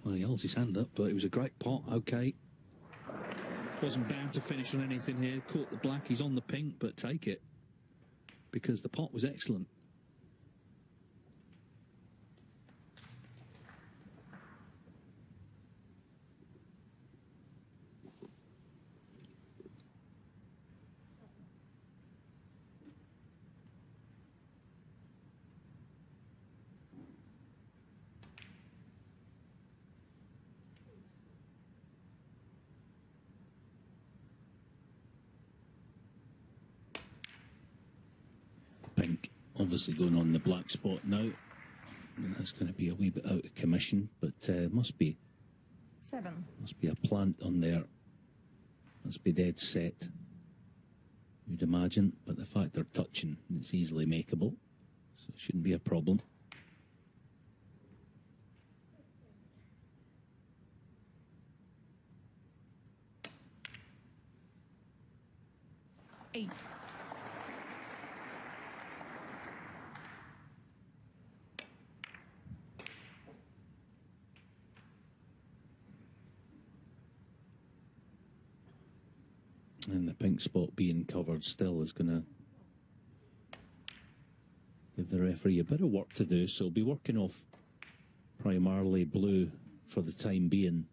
Speaker 2: Well, he holds his hand up, but it was a great pot, okay. Wasn't bound to finish on anything here. Caught the black, he's on the pink, but take it. Because the pot was excellent.
Speaker 3: Pink obviously going on the black spot now, and that's going to be a wee bit out of commission, but must be
Speaker 1: 7.
Speaker 3: a plant on there. Must be dead set, you'd imagine, but the fact they're touching, it's easily makeable, so it shouldn't be a problem.
Speaker 1: $8.
Speaker 3: And the pink spot being covered still is going to give the referee a bit of work to do. So he'll be working off primarily blue for the time being.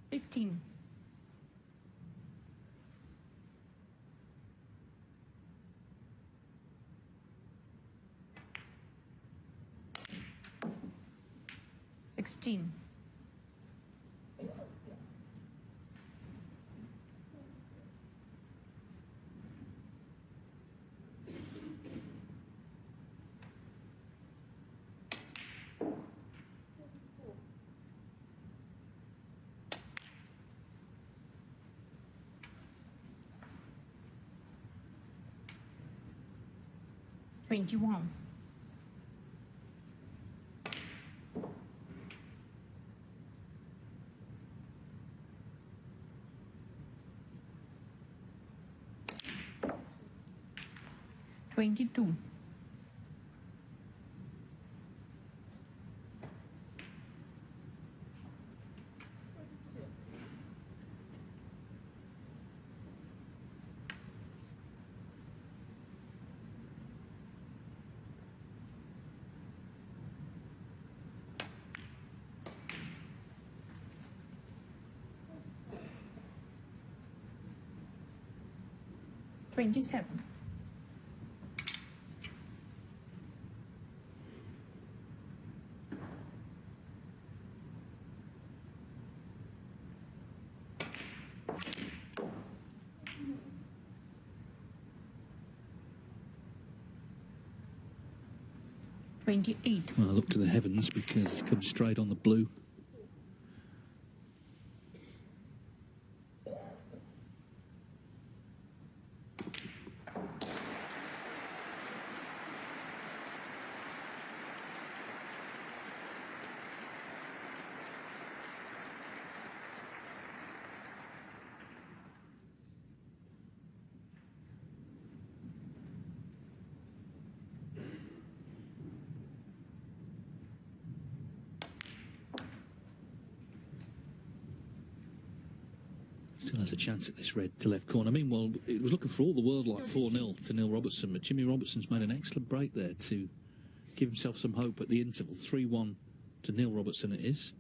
Speaker 1: Fifteen. Sixteen. 21. Twenty-two. 27. 28.
Speaker 2: Well, I look to the heavens because it comes straight on the blue. Still has a chance at this red to left corner. I mean, well, it was looking for all the world like 4-0 to Neil Robertson, but Jimmy Robertson's made an excellent break there to give himself some hope at the interval. 3-1 to Neil Robertson it is.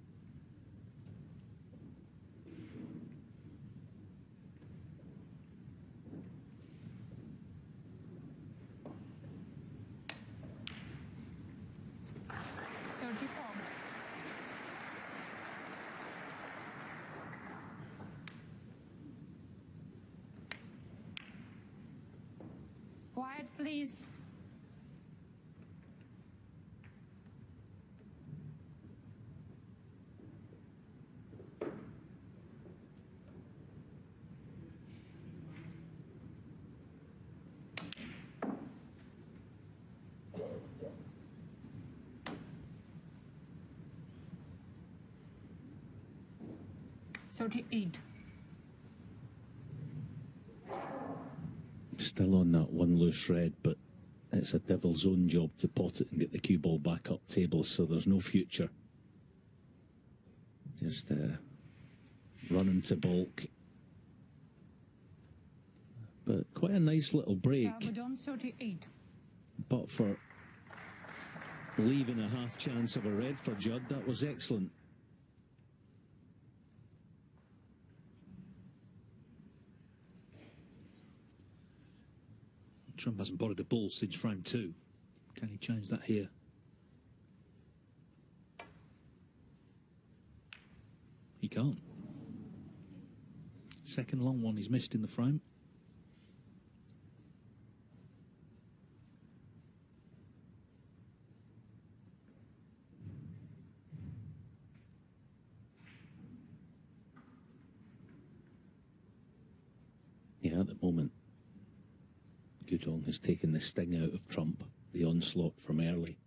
Speaker 1: Quiet, please. Thirty-eight.
Speaker 3: Still on that one loose red, but it's a devil's own job to pot it and get the cue ball back up table, so there's no future. Just running to bulk. But quite a nice little break.
Speaker 1: Guodong, 38.
Speaker 3: But for leaving a half chance of a red for Judd, that was excellent.
Speaker 2: Trump hasn't bodied a ball since frame 2. Can he change that here? He can't. Second long one he's missed in the frame.
Speaker 3: Yeah, at the moment, Guodong has taken the sting out of Trump. the onslaught from early.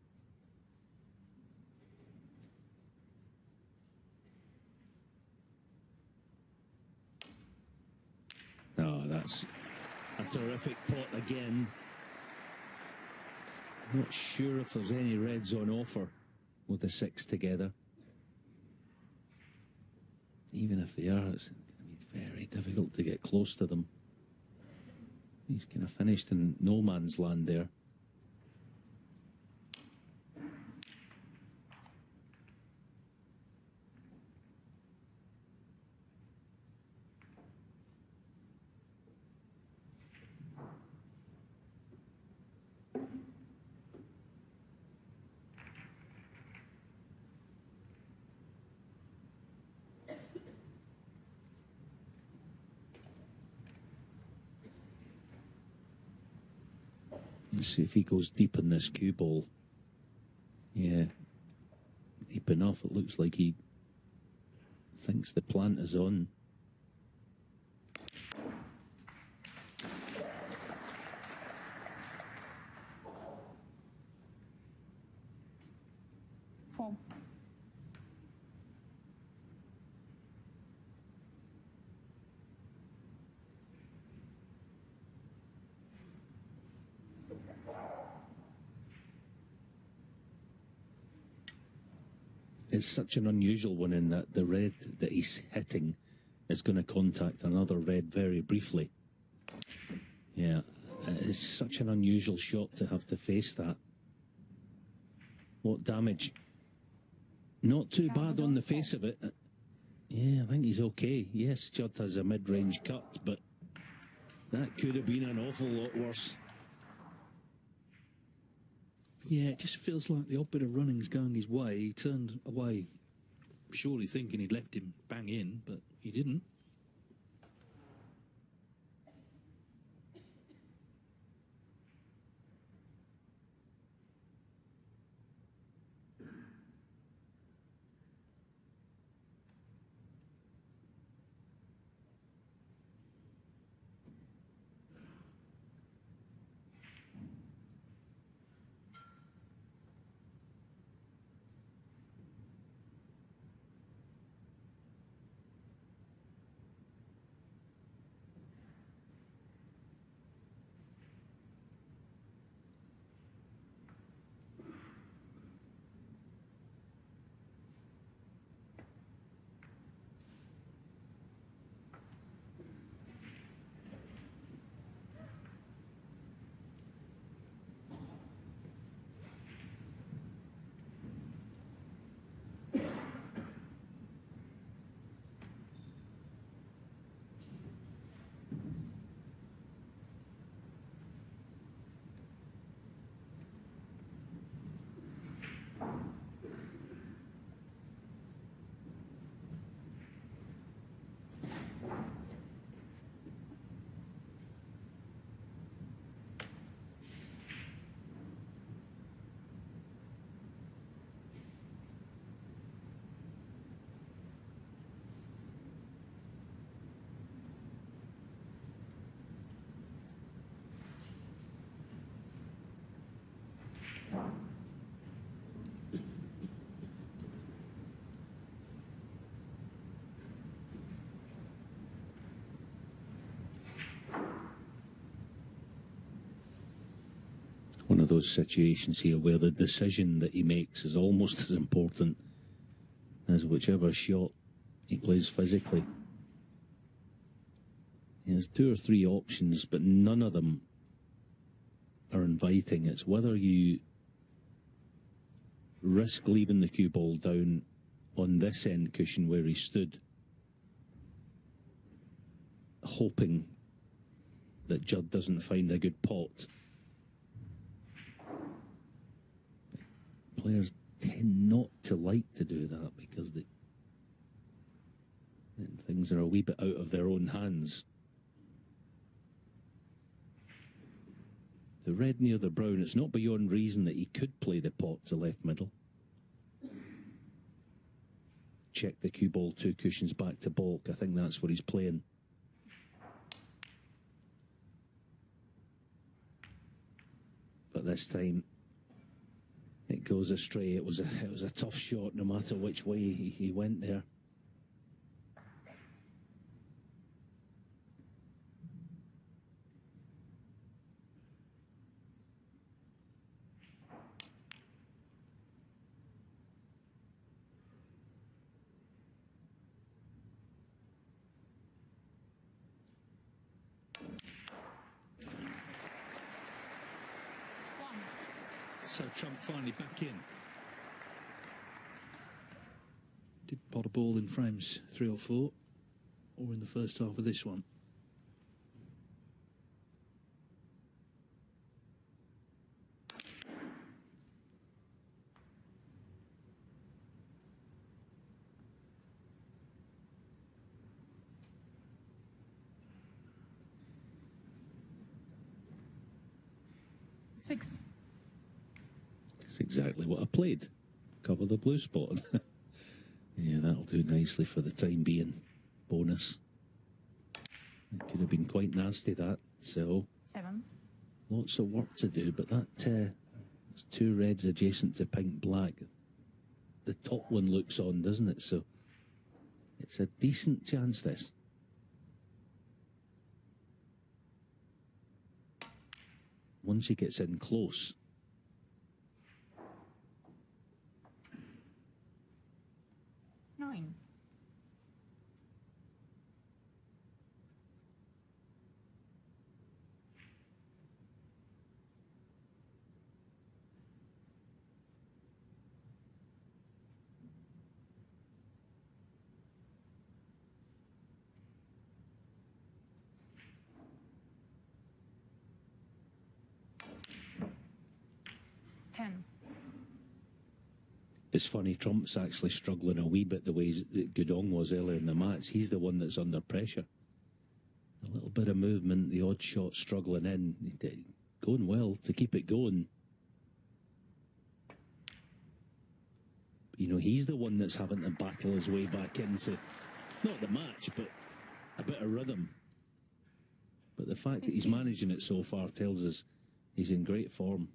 Speaker 3: Oh, that's a terrific pot again. Not sure if there's any reds on offer with the 6 together. Even if they are, it's going to be very difficult to get close to them. He's kind of finished in no man's land there. Let's see if he goes deep in this cue ball. Yeah, deep enough. It looks like he thinks the plant is on.
Speaker 1: Four.
Speaker 3: It's such an unusual one in that the red that he's hitting is going to contact another red very briefly. Yeah, it's such an unusual shot to have to face that. What damage? Not too bad on the face of it. Yeah, I think he's okay. Yes, Judd has a mid-range cut, but that could have been an awful lot worse.
Speaker 2: Yeah, it just feels like the odd bit of running's going his way. He turned away, surely thinking he'd left him bang in, but he didn't.
Speaker 3: One of those situations here where the decision that he makes is almost as important as whichever shot he plays physically. He has 2 or 3 options, but none of them are inviting. It's whether you risk leaving the cue ball down on this end cushion where he stood, hoping that Judd doesn't find a good pot. Players tend not to like to do that because then things are a wee bit out of their own hands. The red near the brown, it's not beyond reason that he could play the pot to left middle. Check the cue ball 2 cushions back to baulk. I think that's what he's playing. But this time it goes astray. It was a tough shot, no matter which way he went there.
Speaker 2: So Trump finally back in. Did pot a ball in frames 3 or 4, or in the first half of this one.
Speaker 1: Six.
Speaker 3: That's exactly what I played. Cover the blue spot. Yeah, that'll do nicely for the time being. Bonus. It could have been quite nasty, that. So,
Speaker 1: 7.
Speaker 3: lots of work to do, but that it's 2 reds adjacent to pink black. The top one looks on, doesn't it? So, it's a decent chance, this. Once he gets in close.
Speaker 1: 9.
Speaker 3: It's funny, Trump's actually struggling a wee bit the way that Guodong was earlier in the match. He's the one that's under pressure. A little bit of movement, the odd shot struggling in. Going well to keep it going. You know, he's the one that's having to battle his way back into, not the match, but a bit of rhythm. But the fact that he's managing it so far tells us he's in great form.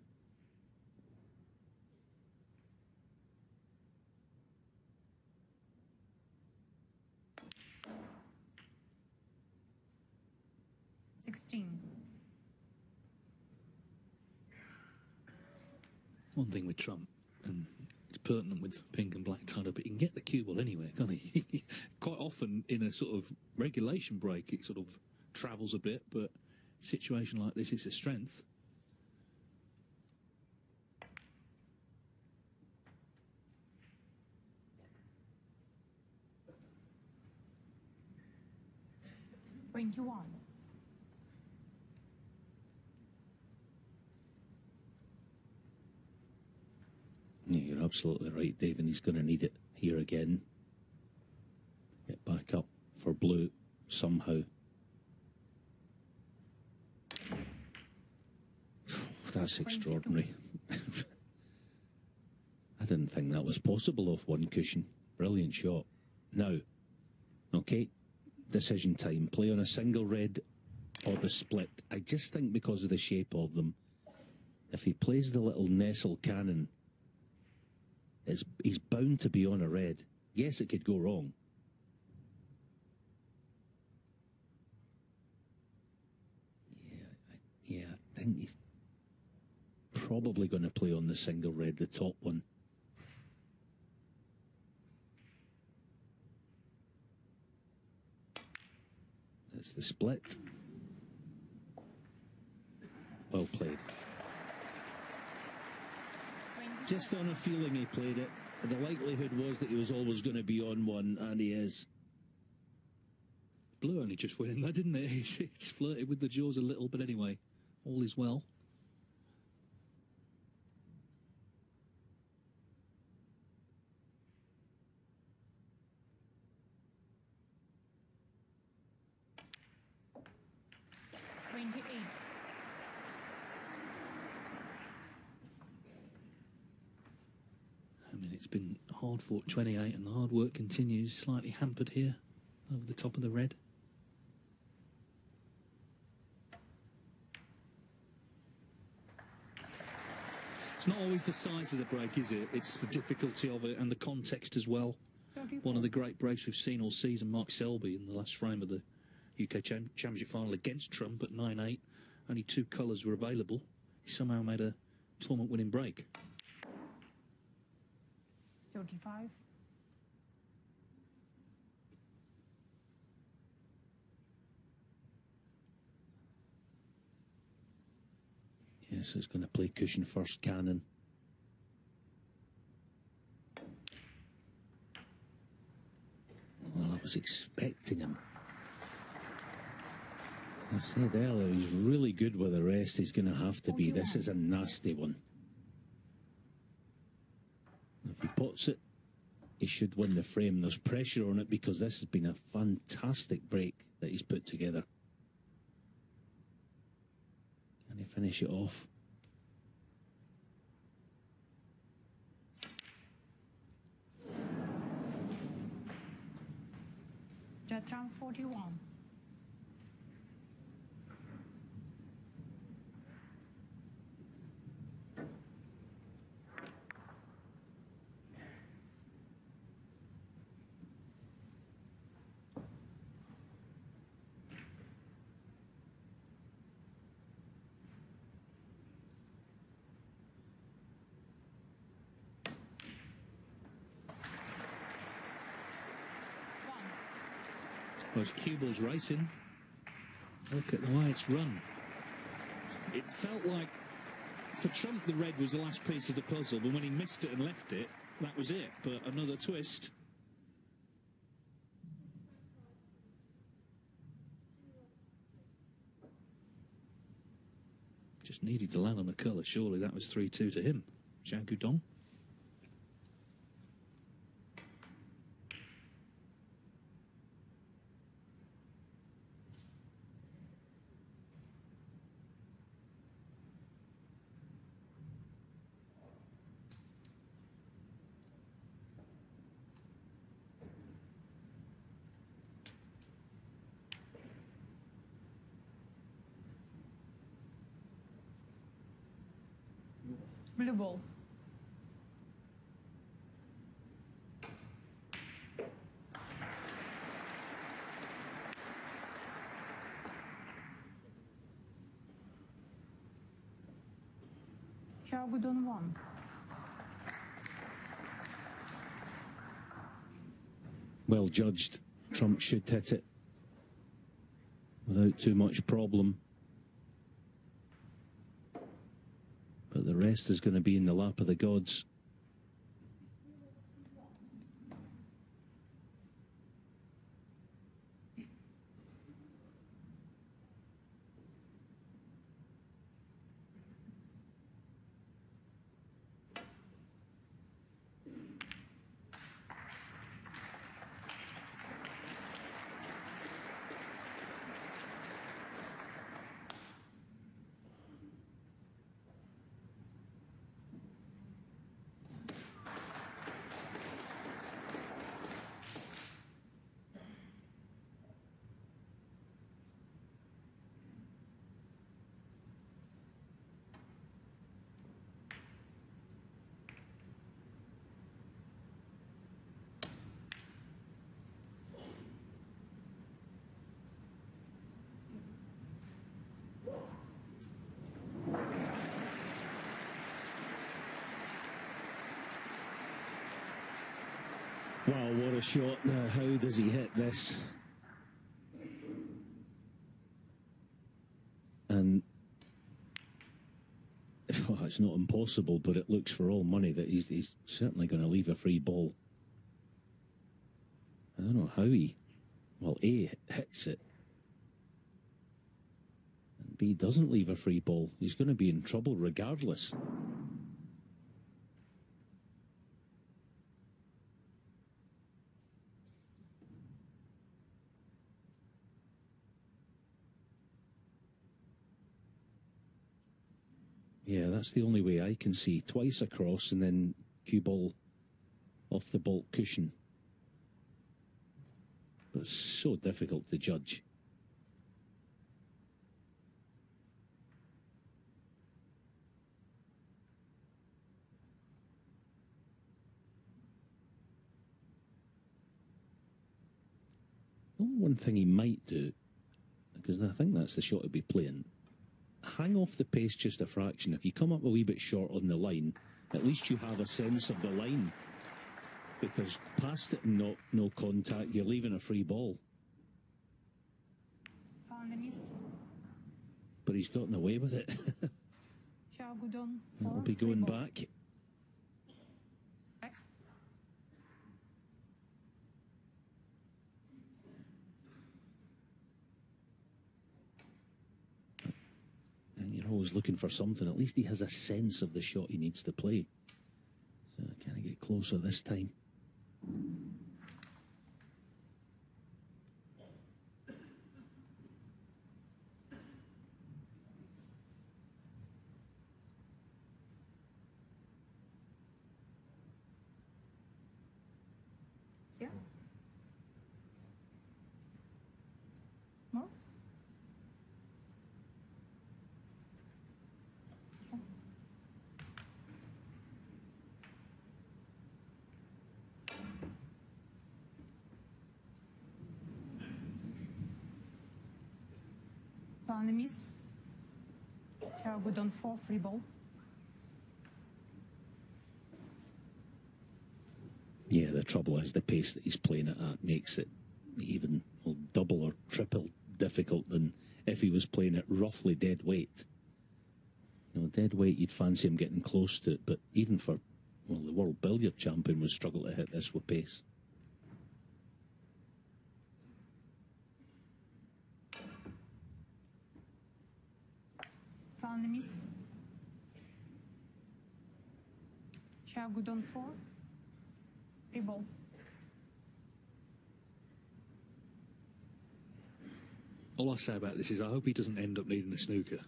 Speaker 2: One thing with Trump, and it's pertinent with pink and black tied up, but he can get the cue ball anywhere, can't he? Quite often in a sort of regulation break, it sort of travels a bit, but a situation like this is a strength.
Speaker 1: $21.
Speaker 3: Yeah, you're absolutely right, Dave, and he's going to need it here again. Get back up for blue somehow. That's extraordinary. I didn't think that was possible off one cushion. Brilliant shot. Now, okay, decision time. Play on a single red or the split. I just think because of the shape of them, if he plays the little nestle cannon, he's bound to be on a red. Yes, it could go wrong. Yeah, I think he's probably going to play on the single red, the top one. That's the split. Well played. Just on a feeling he played it. The likelihood was that he was always going to be on one, and he is.
Speaker 2: Blue only just went in there, didn't it? It's flirted with the jaws a little, but anyway, all is well. It's been hard fought 28 and the hard work continues, slightly hampered here over the top of the red. It's not always the size of the break, is it? It's the difficulty of it and the context as well.
Speaker 1: 34.
Speaker 2: One of the great breaks we've seen all season, Mark Selby, in the last frame of the UK Championship final against Trump at 9-8. Only 2 colours were available. He somehow made a tournament-winning break.
Speaker 1: 35.
Speaker 3: Yes, it's going to play cushion first, Cannon. Well, I was expecting him. I said earlier, he's really good with the rest. He's going to have to be. This is a nasty one. If he puts it, he should win the frame. There's pressure on it because this has been a fantastic break that he's put together. Can he finish it off?
Speaker 1: Judd round 41.
Speaker 2: Well, it's cue balls racing. Look at the way it's run. It felt like, for Trump, the red was the last piece of the puzzle, but when he missed it and left it, that was it. But another twist. Just needed to land on a colour. Surely that was 3-2 to him. Guodong.
Speaker 1: Blue ball. Xiao Guodong 1.
Speaker 3: Well judged. Trump should hit it without too much problem. But the rest is going to be in the lap of the gods. Wow, what a shot. Now, how does he hit this? And well, it's not impossible, but it looks for all money that he's certainly going to leave a free ball. I don't know how he, well, A, hits it, and B, doesn't leave a free ball. He's going to be in trouble regardless. Yeah, that's the only way I can see. Twice across and then cue ball off the baulk cushion. But it's so difficult to judge. one thing he might do, because I think that's the shot he'll be playing, hang off the pace just a fraction. If you come up a wee bit short on the line, at least you have a sense of the line. Because past it and no contact, you're leaving a free ball.
Speaker 1: Found a miss.
Speaker 3: But he's gotten away with it.
Speaker 1: Xiao Guodong.
Speaker 3: That'll be going back.
Speaker 1: Back.
Speaker 3: And you're always looking for something. At least he has a sense of the shot he needs to play. So can I get closer this time?
Speaker 1: Yeah. More? Found a miss. Xiao Guodong 4, free ball.
Speaker 3: Yeah, the trouble is the pace that he's playing it at makes it even double or triple difficult than if he was playing it roughly dead weight. You know, dead weight, you'd fancy him getting close to it, but even for, well, the world billiard champion would struggle to hit this with pace.
Speaker 1: Found a miss. Xiao Guodong 4, free ball.
Speaker 2: All I say about this is I hope he doesn't end up needing a snooker,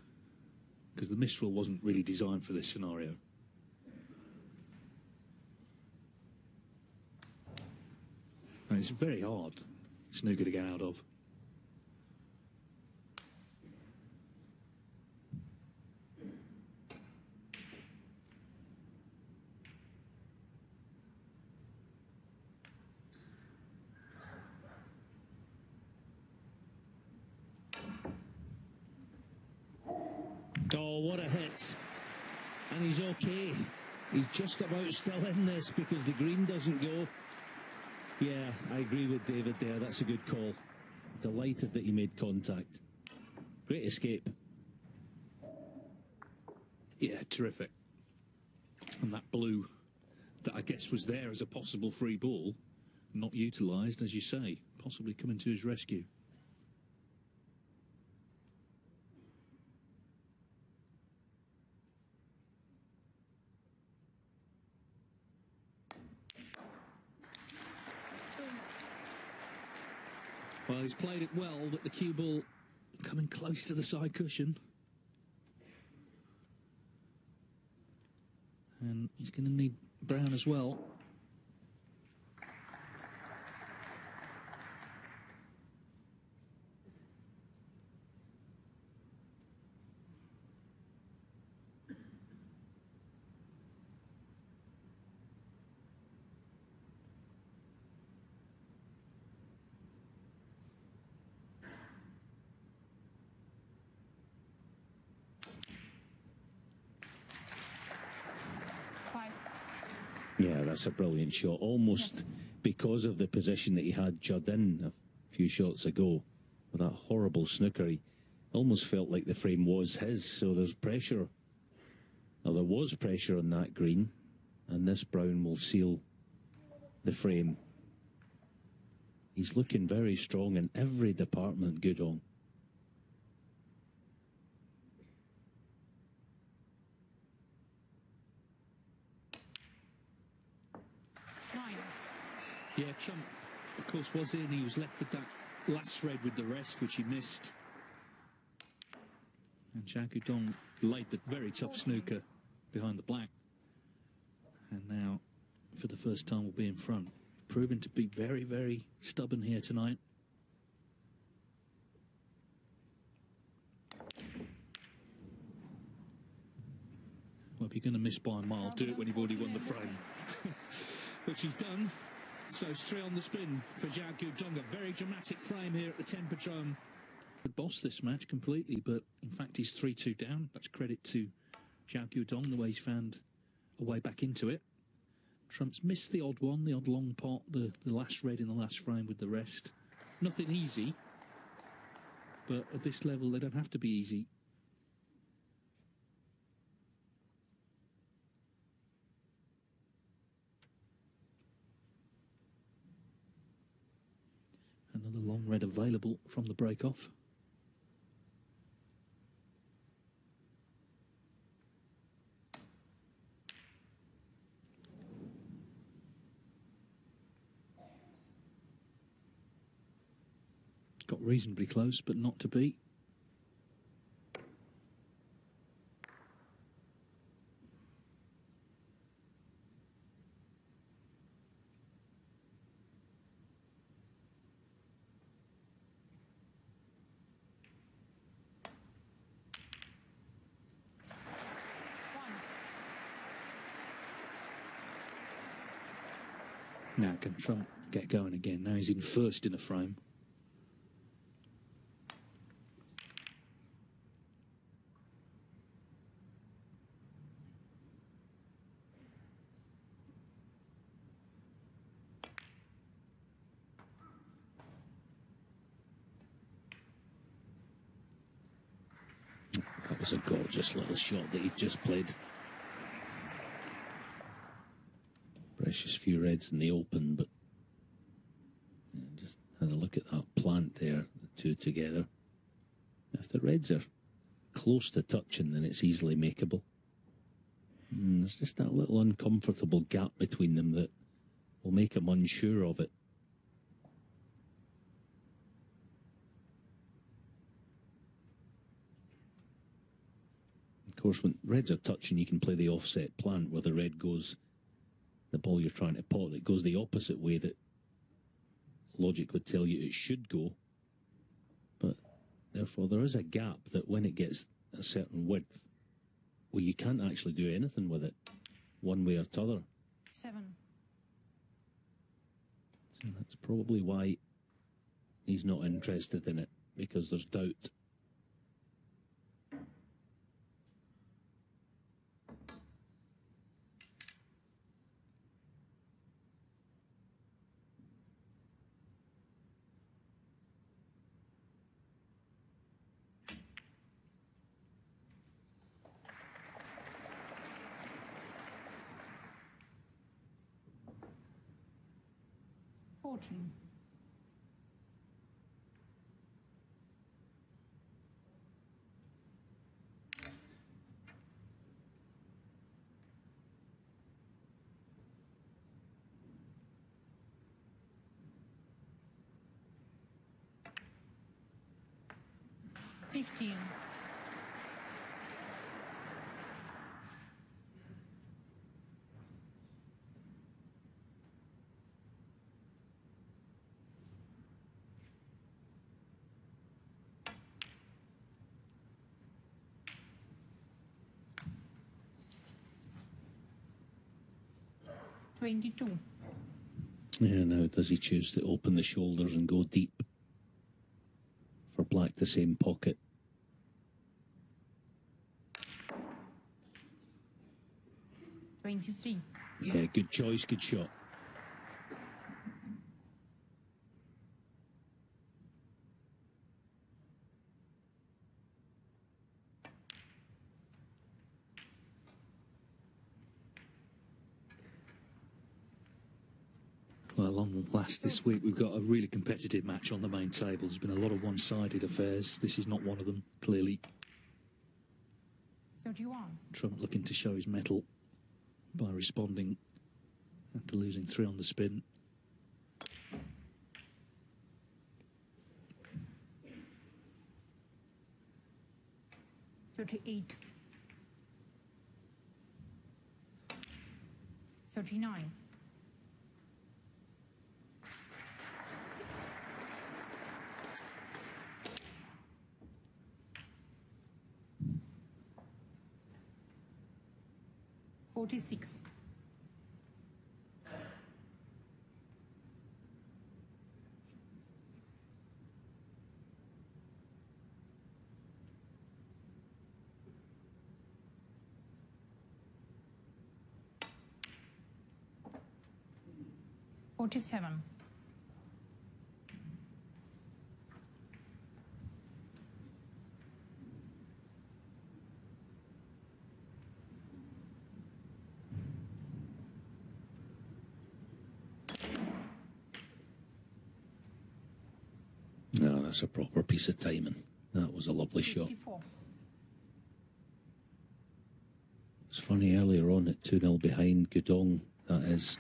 Speaker 2: because the Mistral wasn't really designed for this scenario. And it's very hard snooker to get out of.
Speaker 3: Oh, what a hit. And he's okay. He's just about still in this because the green doesn't go. Yeah, I agree with David there. That's a good call. Delighted that he made contact. Great escape.
Speaker 2: Yeah, terrific. And that blue that I guess was there as a possible free ball, not utilised, as you say, possibly coming to his rescue. Well, he's played it well, but the cue ball coming close to the side cushion. And he's going to need brown as well.
Speaker 3: Yeah, that's a brilliant shot. Almost because of the position that he had Judd in a few shots ago with that horrible snooker. He almost felt like the frame was his. So there's pressure. Well, there was pressure on that green, and this brown will seal the frame. He's looking very strong in every department, Guodong.
Speaker 2: Yeah, Trump, of course, was in. He was left with that last thread with the rest, which he missed. And Guodong laid the very tough snooker behind the black. And now, for the first time, will be in front. Proving to be very, very stubborn here tonight. Well, if you're going to miss by a mile, do it when you've already won the frame. Which he's done. So it's 3 on the spin for Judd Guodong. A very dramatic frame here at the Tempodrome. The boss this match completely, but in fact he's 3-2 down. That's credit to Judd Guodong, the way he's found a way back into it. Trump's missed the odd one, the odd long pot, the last red in the last frame with the rest. Nothing easy, but at this level they don't have to be easy. Another long red available from the break-off. Got reasonably close, but not to beat. Now can Trump get going again? Now he's in first in a frame.
Speaker 3: That was a gorgeous little shot that he just played. Precious few reds in the open, but just had a look at that plant there, the two together. If the reds are close to touching, then it's easily makeable. There's just that little uncomfortable gap between them that will make him unsure of it. Of course, when reds are touching, you can play the offset plant where the red goes, the ball you're trying to pot, it goes the opposite way that logic would tell you it should go. But therefore, there is a gap that when it gets a certain width, well, you can't actually do anything with it, one way or t'other.
Speaker 1: 7.
Speaker 3: So that's probably why he's not interested in it, because there's doubt.
Speaker 1: Fourteen. Fifteen. $22.
Speaker 3: Yeah, now does he choose to open the shoulders and go deep for black the same pocket?
Speaker 1: $23.
Speaker 3: Yeah, good choice, good shot.
Speaker 2: Well, on last this week, we've got a really competitive match on the main table. There's been a lot of one-sided affairs. This is not one of them, clearly.
Speaker 1: 31.
Speaker 2: Trump looking to show his mettle by responding after losing 3 on the spin.
Speaker 1: $38. 39. $46. 47.
Speaker 3: No, that's a proper piece of timing. That was a lovely shot.
Speaker 1: 54.
Speaker 3: It's funny, earlier on at 2-0 behind, Guodong, that is,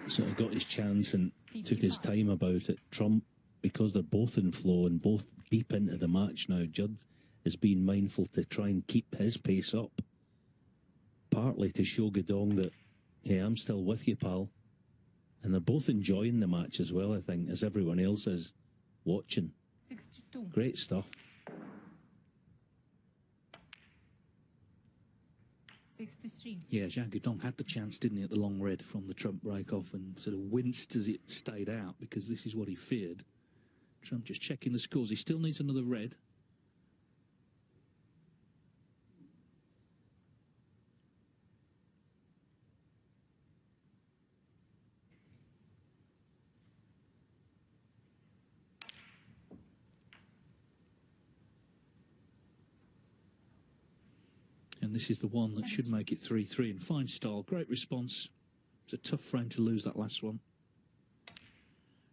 Speaker 3: sort of got his chance and took his time about it. Trump, because they're both in flow and both deep into the match now, Judd is being mindful to try and keep his pace up. Partly to show Guodong that, hey, I'm still with you, pal. And they're both enjoying the match as well, I think, as everyone else is watching.
Speaker 1: 62.
Speaker 3: Great stuff.
Speaker 1: 63.
Speaker 2: Yeah, Xiao Guodong had the chance, didn't he, at the long red from the Trump break-off and sort of winced as it stayed out because this is what he feared. Trump just checking the scores. He still needs another red. And this is the one that should make it 3-3 in fine style. Great response. It's a tough frame to lose, that last one.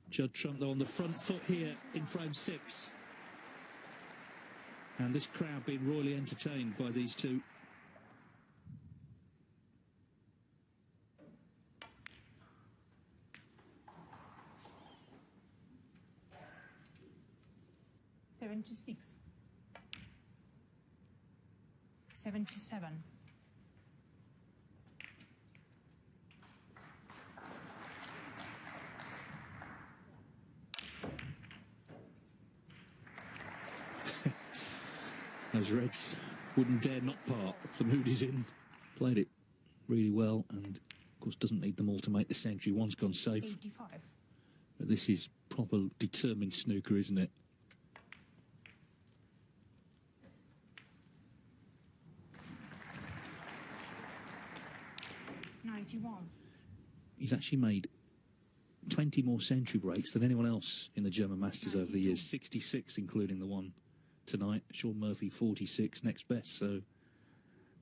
Speaker 2: Judd Trump, though, on the front foot here in frame 6. And this crowd being royally entertained by these two.
Speaker 1: $76. 77.
Speaker 2: Those Reds wouldn't dare not part. The mood is in. Played it really well and, of course, doesn't need them all to make the century. One's gone safe.
Speaker 1: 85.
Speaker 2: But this is proper determined snooker, isn't it? He's actually made 20 more century breaks than anyone else in the German Masters over the years. 66, including the one tonight. Sean Murphy, 46, next best. So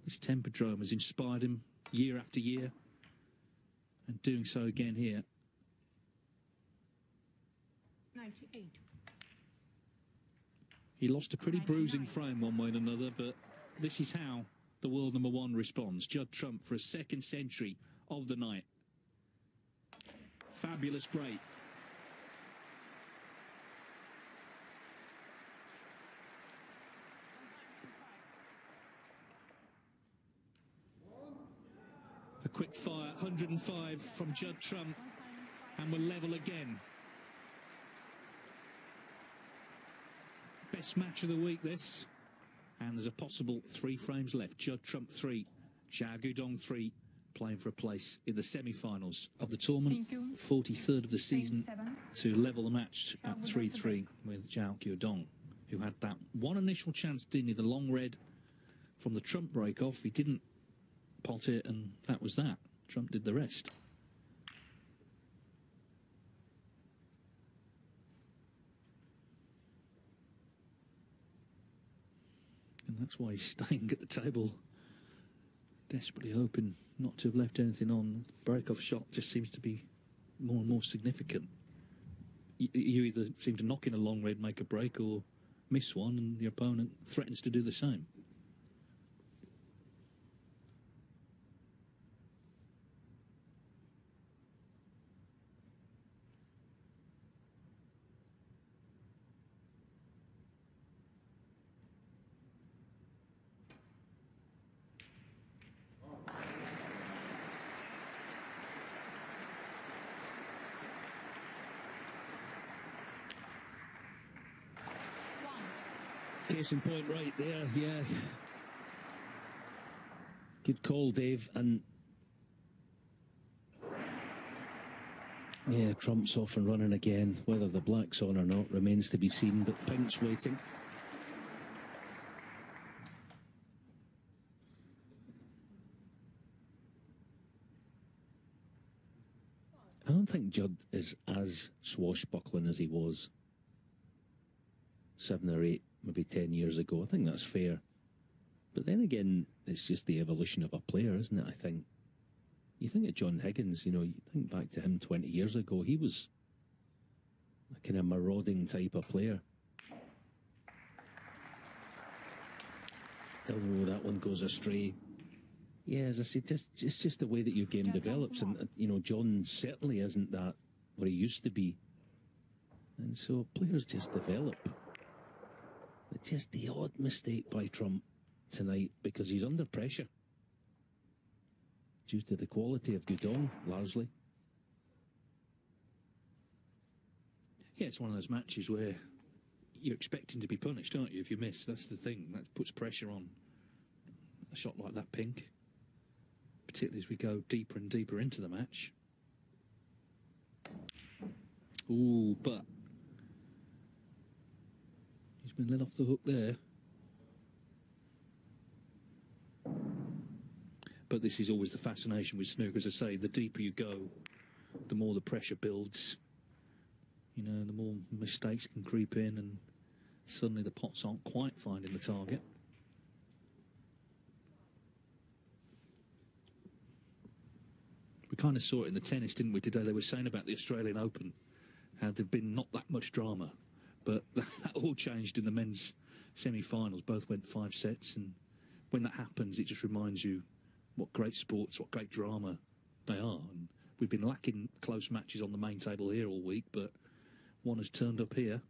Speaker 2: this Tempodrome has inspired him year after year, and doing so again here.
Speaker 1: 98.
Speaker 2: He lost a pretty bruising frame one way and another, but this is how the world number one responds. Judd Trump for a second century of the night. Fabulous break. A quick fire, 105 from Judd Trump, and we're level again. Best match of the week, this. And there's a possible 3 frames left. Judd Trump 3, Xiao Guodong 3, playing for a place in the semi-finals of the tournament. 43rd of the season to level the match at 3-3 with Xiao Guodong, who had that one initial chance, didn't he? The long red from the Trump break-off. He didn't pot it, and that was that. Trump did the rest. And that's why he's staying at the table, desperately hoping not to have left anything on. The break-off shot just seems to be more and more significant. You either seem to knock in a long red, make a break, or miss one, and your opponent threatens to do the same.
Speaker 3: Case in point right there, yeah. Good call, Dave. And yeah, Trump's off and running again. Whether the black's on or not remains to be seen, but Pink's waiting. I don't think Judd is as swashbuckling as he was 7 or 8, maybe 10 years ago. I think that's fair. But then again, it's just the evolution of a player, isn't it? I think. You think of John Higgins, you know, you think back to him 20 years ago, he was a kind of marauding type of player. Oh, that one goes astray. Yeah, as I said, it's just the way that your game develops. And, you know, John certainly isn't that what he used to be. And so players just develop. But just the odd mistake by Trump tonight because he's under pressure. Due to the quality of Guodong, largely.
Speaker 2: Yeah, it's one of those matches where you're expecting to be punished, aren't you, if you miss? That's the thing. That puts pressure on a shot like that, Pink. Particularly as we go deeper and deeper into the match. Ooh, but he's been let off the hook there. But this is always the fascination with snooker. As I say, the deeper you go, the more the pressure builds. You know, the more mistakes can creep in and suddenly the pots aren't quite finding the target. We kind of saw it in the tennis, didn't we, today? They were saying about the Australian Open, how there'd been not that much drama. But that all changed in the men's semi-finals. Both went 5 sets. And when that happens, it just reminds you what great sports, what great drama they are. And we've been lacking close matches on the main table here all week, but one has turned up here.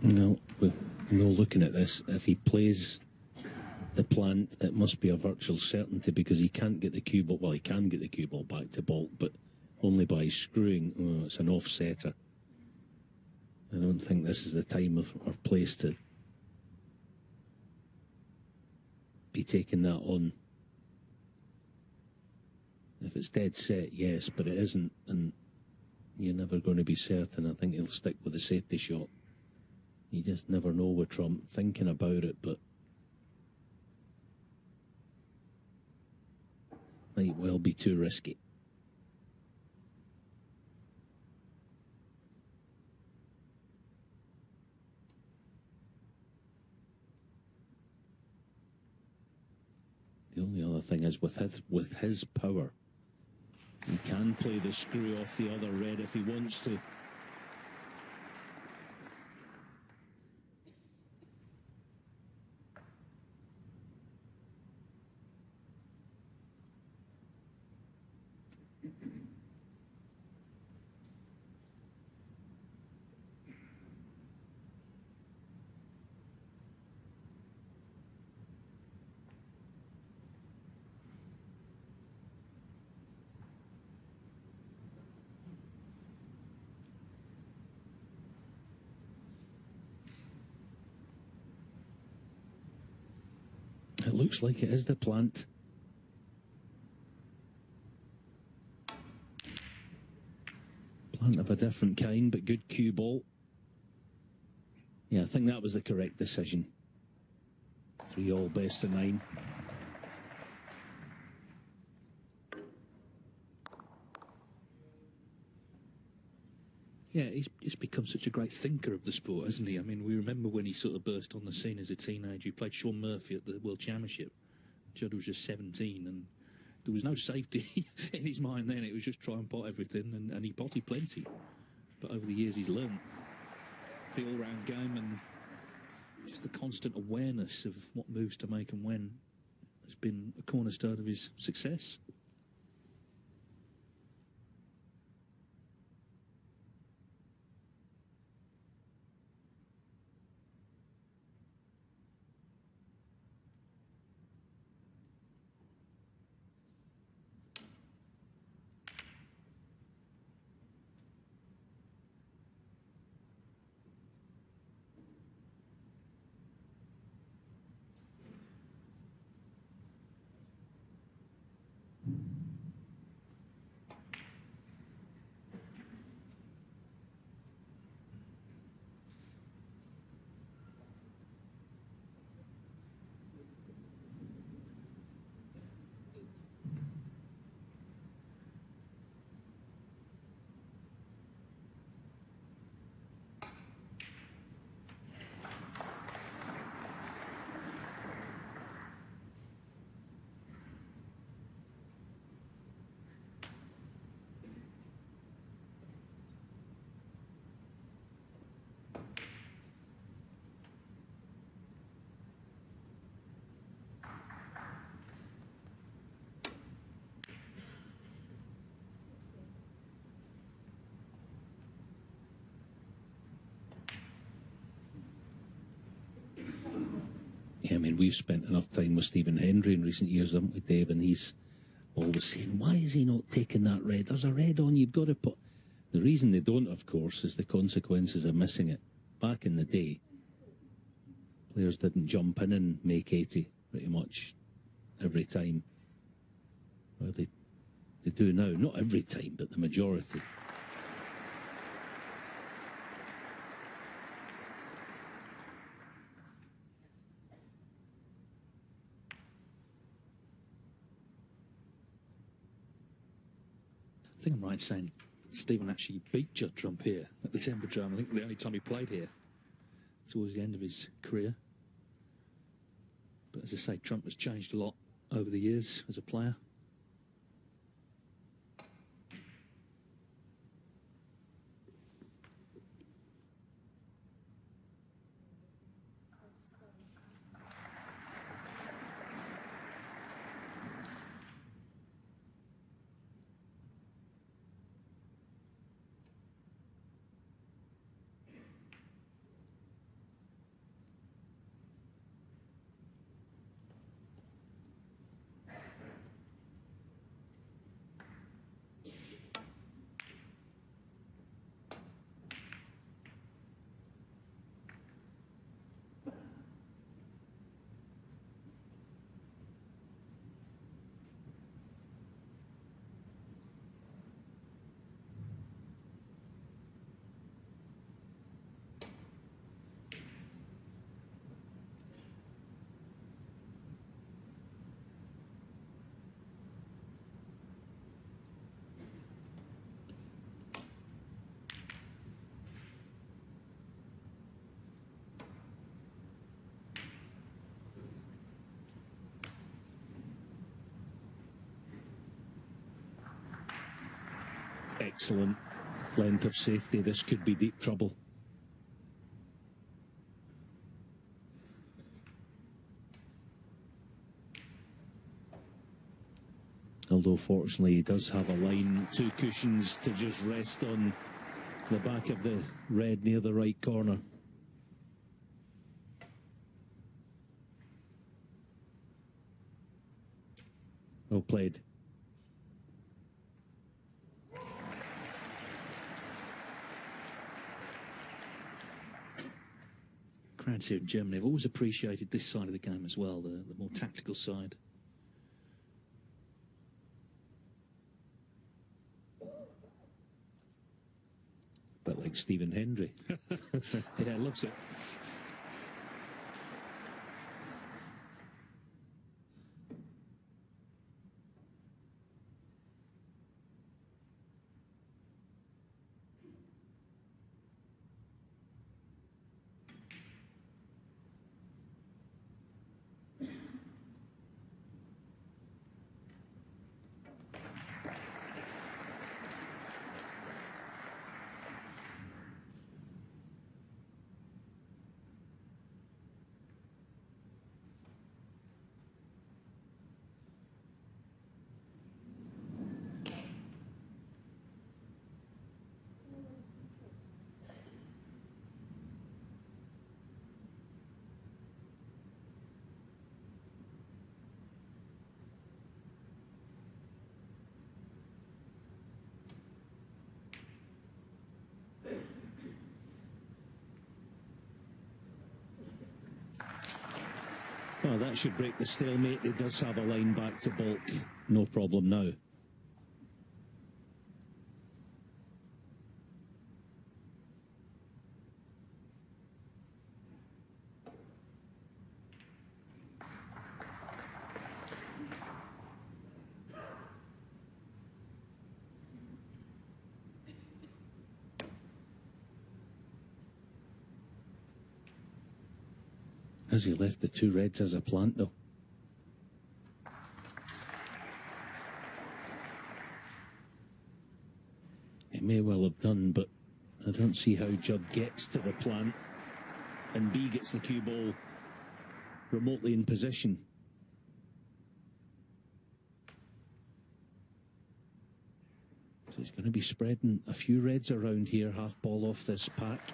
Speaker 3: No, we're looking at this. If he plays the plant, it must be a virtual certainty because he can't get the cue ball. Well, he can get the cue ball back to baulk, but only by screwing. Oh, it's an offsetter. I don't think this is the time or place to be taking that on. If it's dead set, yes, but it isn't, and you're never going to be certain. I think he'll stick with the safety shot. You just never know with Trump, thinking about it, but might well be too risky. The only other thing is with his power, he can play the screw off the other red if he wants to. It looks like it is the plant. Plant of a different kind, but good cue ball. Yeah, I think that was the correct decision. 3-all, best of 9.
Speaker 2: Yeah, he's become such a great thinker of the sport, hasn't he? I mean, we remember when he sort of burst on the scene as a teenager. He played Sean Murphy at the World Championship. Judd was just 17, and there was no safety in his mind then. It was just try and pot everything, and he potted plenty. But over the years, he's learned the all-round game, and just the constant awareness of what moves to make and when has been a cornerstone of his success.
Speaker 3: Yeah, I mean, we've spent enough time with Stephen Hendry in recent years, haven't we, Dave? And he's always saying, why is he not taking that red? There's a red on, you've got to put... The reason they don't, of course, is the consequences of missing it. Back in the day, players didn't jump in and make 80 pretty much every time. Well, they do now. Not every time, but the majority.
Speaker 2: I think I'm right in saying Stephen actually beat Judd Trump here at the Temperdome. I think the only time he played here towards the end of his career. But as I say, Trump has changed a lot over the years as a player.
Speaker 3: excellent length of safety. This could be deep trouble. Although fortunately he does have a line, 2 cushions to just rest on the back of the red near the right corner. Well played.
Speaker 2: Crowds here in Germany have always appreciated this side of the game as well, the more tactical side.
Speaker 3: But like Stephen Hendry.
Speaker 2: Yeah, loves it.
Speaker 3: Oh, that should break the stalemate. It does have a line back to balk. No problem now. Has he left the 2 reds as a plant, though? He may well have done, but I don't see how Judd gets to the plant and B gets the cue ball remotely in position. So he's going to be spreading a few reds around here, half ball off this pack.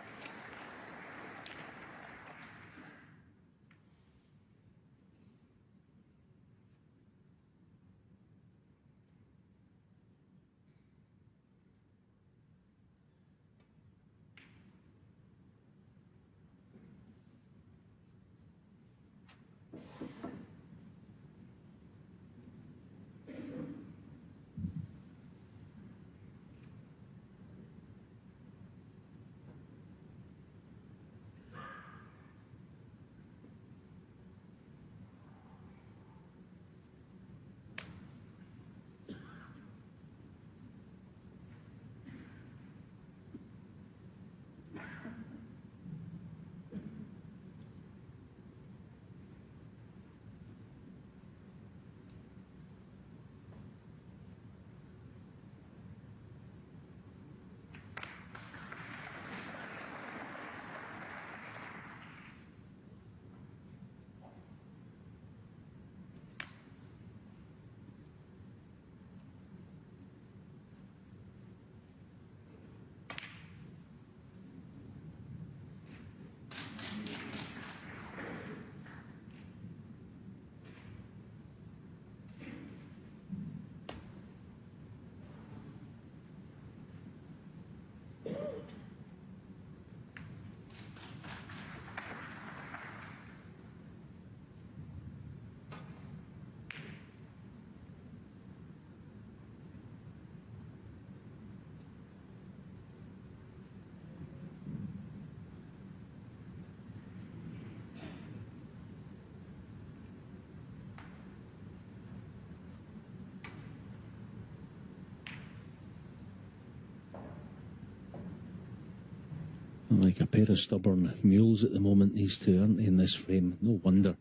Speaker 3: Like a pair of stubborn mules at the moment, these two, aren't they, in this frame? No wonder.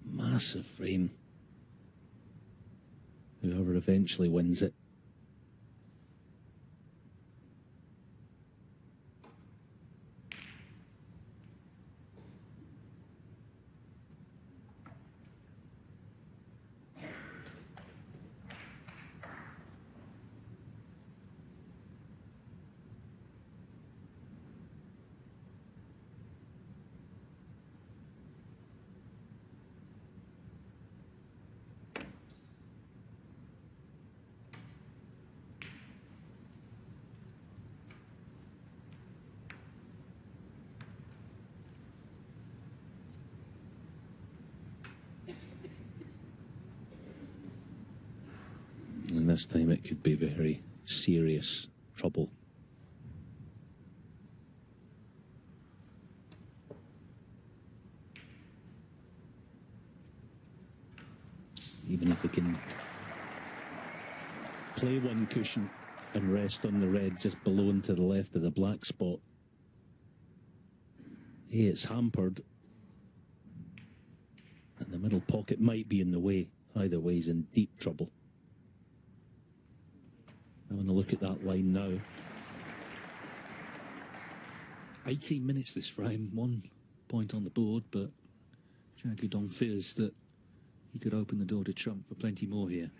Speaker 3: Massive frame. Whoever eventually wins it. This time it could be very serious trouble. Even if he can play one cushion and rest on the red just below and to the left of the black spot. Hey, it's hampered. And the middle pocket might be in the way. Either way, he's in deep trouble. Having a look at that line now.
Speaker 2: 18 minutes this frame, 1 point on the board, but Guodong fears that he could open the door to Trump for plenty more here.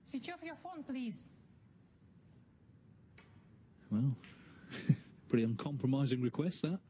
Speaker 1: Switch off your phone, please.
Speaker 2: Well, pretty uncompromising request, that.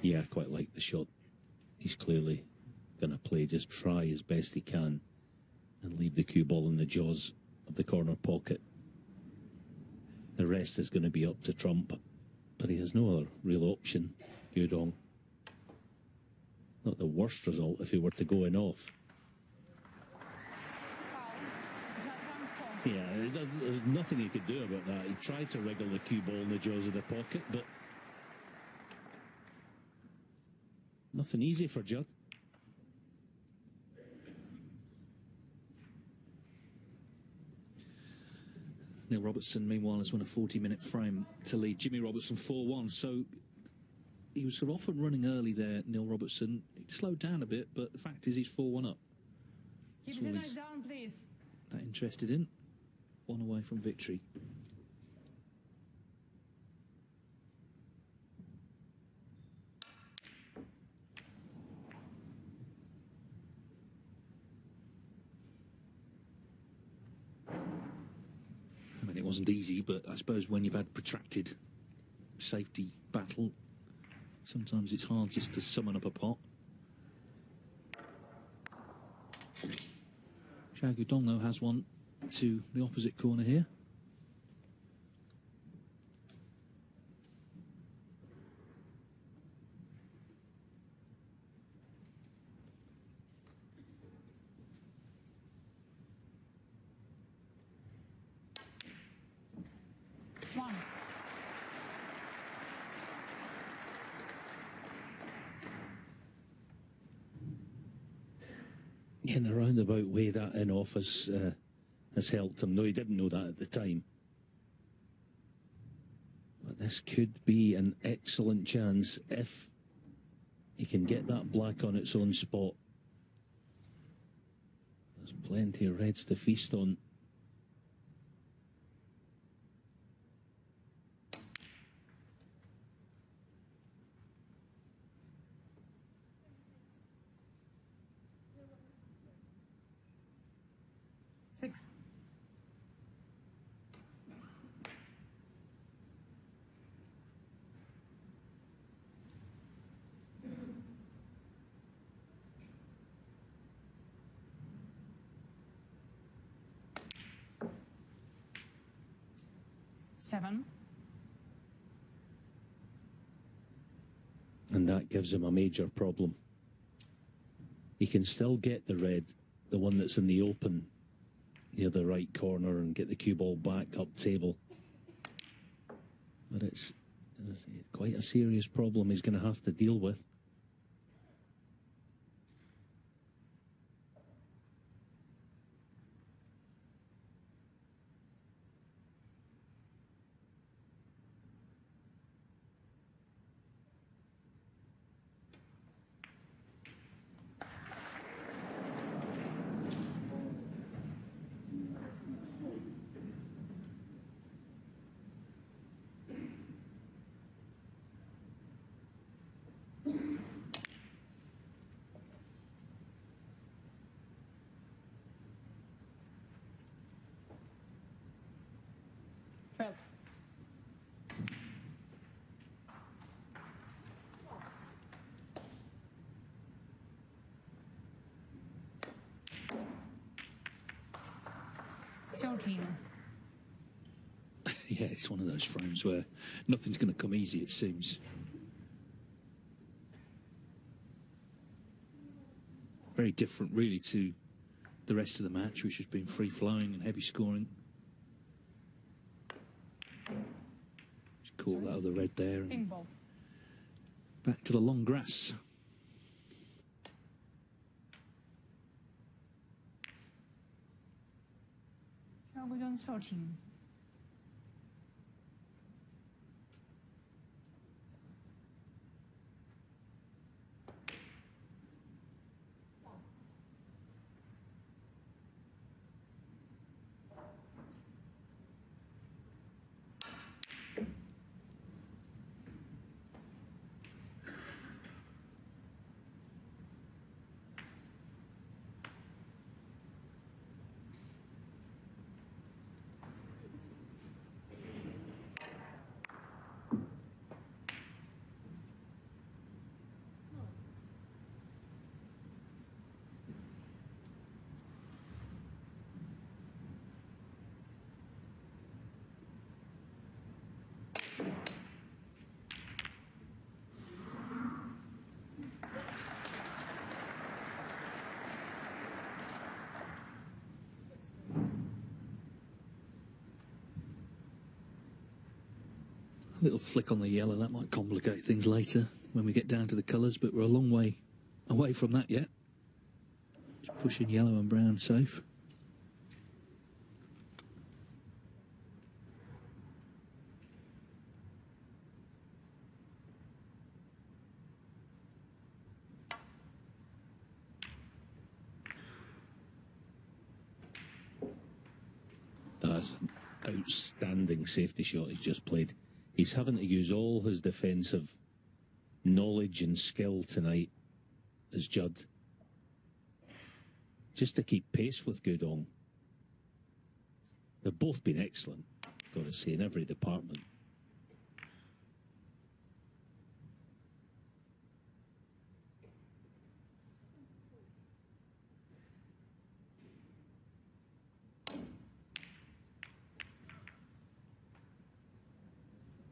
Speaker 3: Yeah, I quite like the shot. He's clearly going to play, just try as best he can and leave the cue ball in the jaws of the corner pocket. The rest is going to be up to Trump, but he has no other real option, Guodong. Not the worst result if he were to go in off. Yeah, there's nothing he could do about that. He tried to wriggle the cue ball in the jaws of the pocket, but nothing easy for Judd.
Speaker 2: Neil Robertson, meanwhile, has won a 40-minute frame to lead Jimmy Robertson 4-1. So he was sort of often running early there, Neil Robertson. He slowed down a bit, but the fact is he's 4-1 up.
Speaker 1: Keep the knife down, please.
Speaker 2: That interested in. One away from victory. I mean, it wasn't easy, but I suppose when you've had protracted safety battle, sometimes it's hard just to summon up a pot. Guodong, though, has one to the opposite corner here.
Speaker 1: One.
Speaker 3: In a roundabout way, that in office has helped him, though he didn't know that at the time. But this could be an excellent chance if he can get that black on its own spot. There's plenty of reds to feast on.
Speaker 1: Six. Seven.
Speaker 3: And that gives him a major problem. He can still get the red, the one that's in the open, near the right corner, and get the cue ball back up table. But it's, as I say, quite a serious problem he's going to have to deal with.
Speaker 1: 13.
Speaker 2: Yeah, it's one of those frames where nothing's going to come easy, it seems. Very different, really, to the rest of the match, which has been free-flowing and heavy scoring. Just caught that other red there. And back to the long grass.
Speaker 1: xiao Guodong 13.
Speaker 2: Little flick on the yellow, that might complicate things later when we get down to the colours, but we're a long way away from that yet. Just pushing yellow and brown safe.
Speaker 3: That's an outstanding safety shot he's just played. He's having to use all his defensive knowledge and skill tonight as Judd, just to keep pace with Guodong. They've both been excellent, got to say, in every department.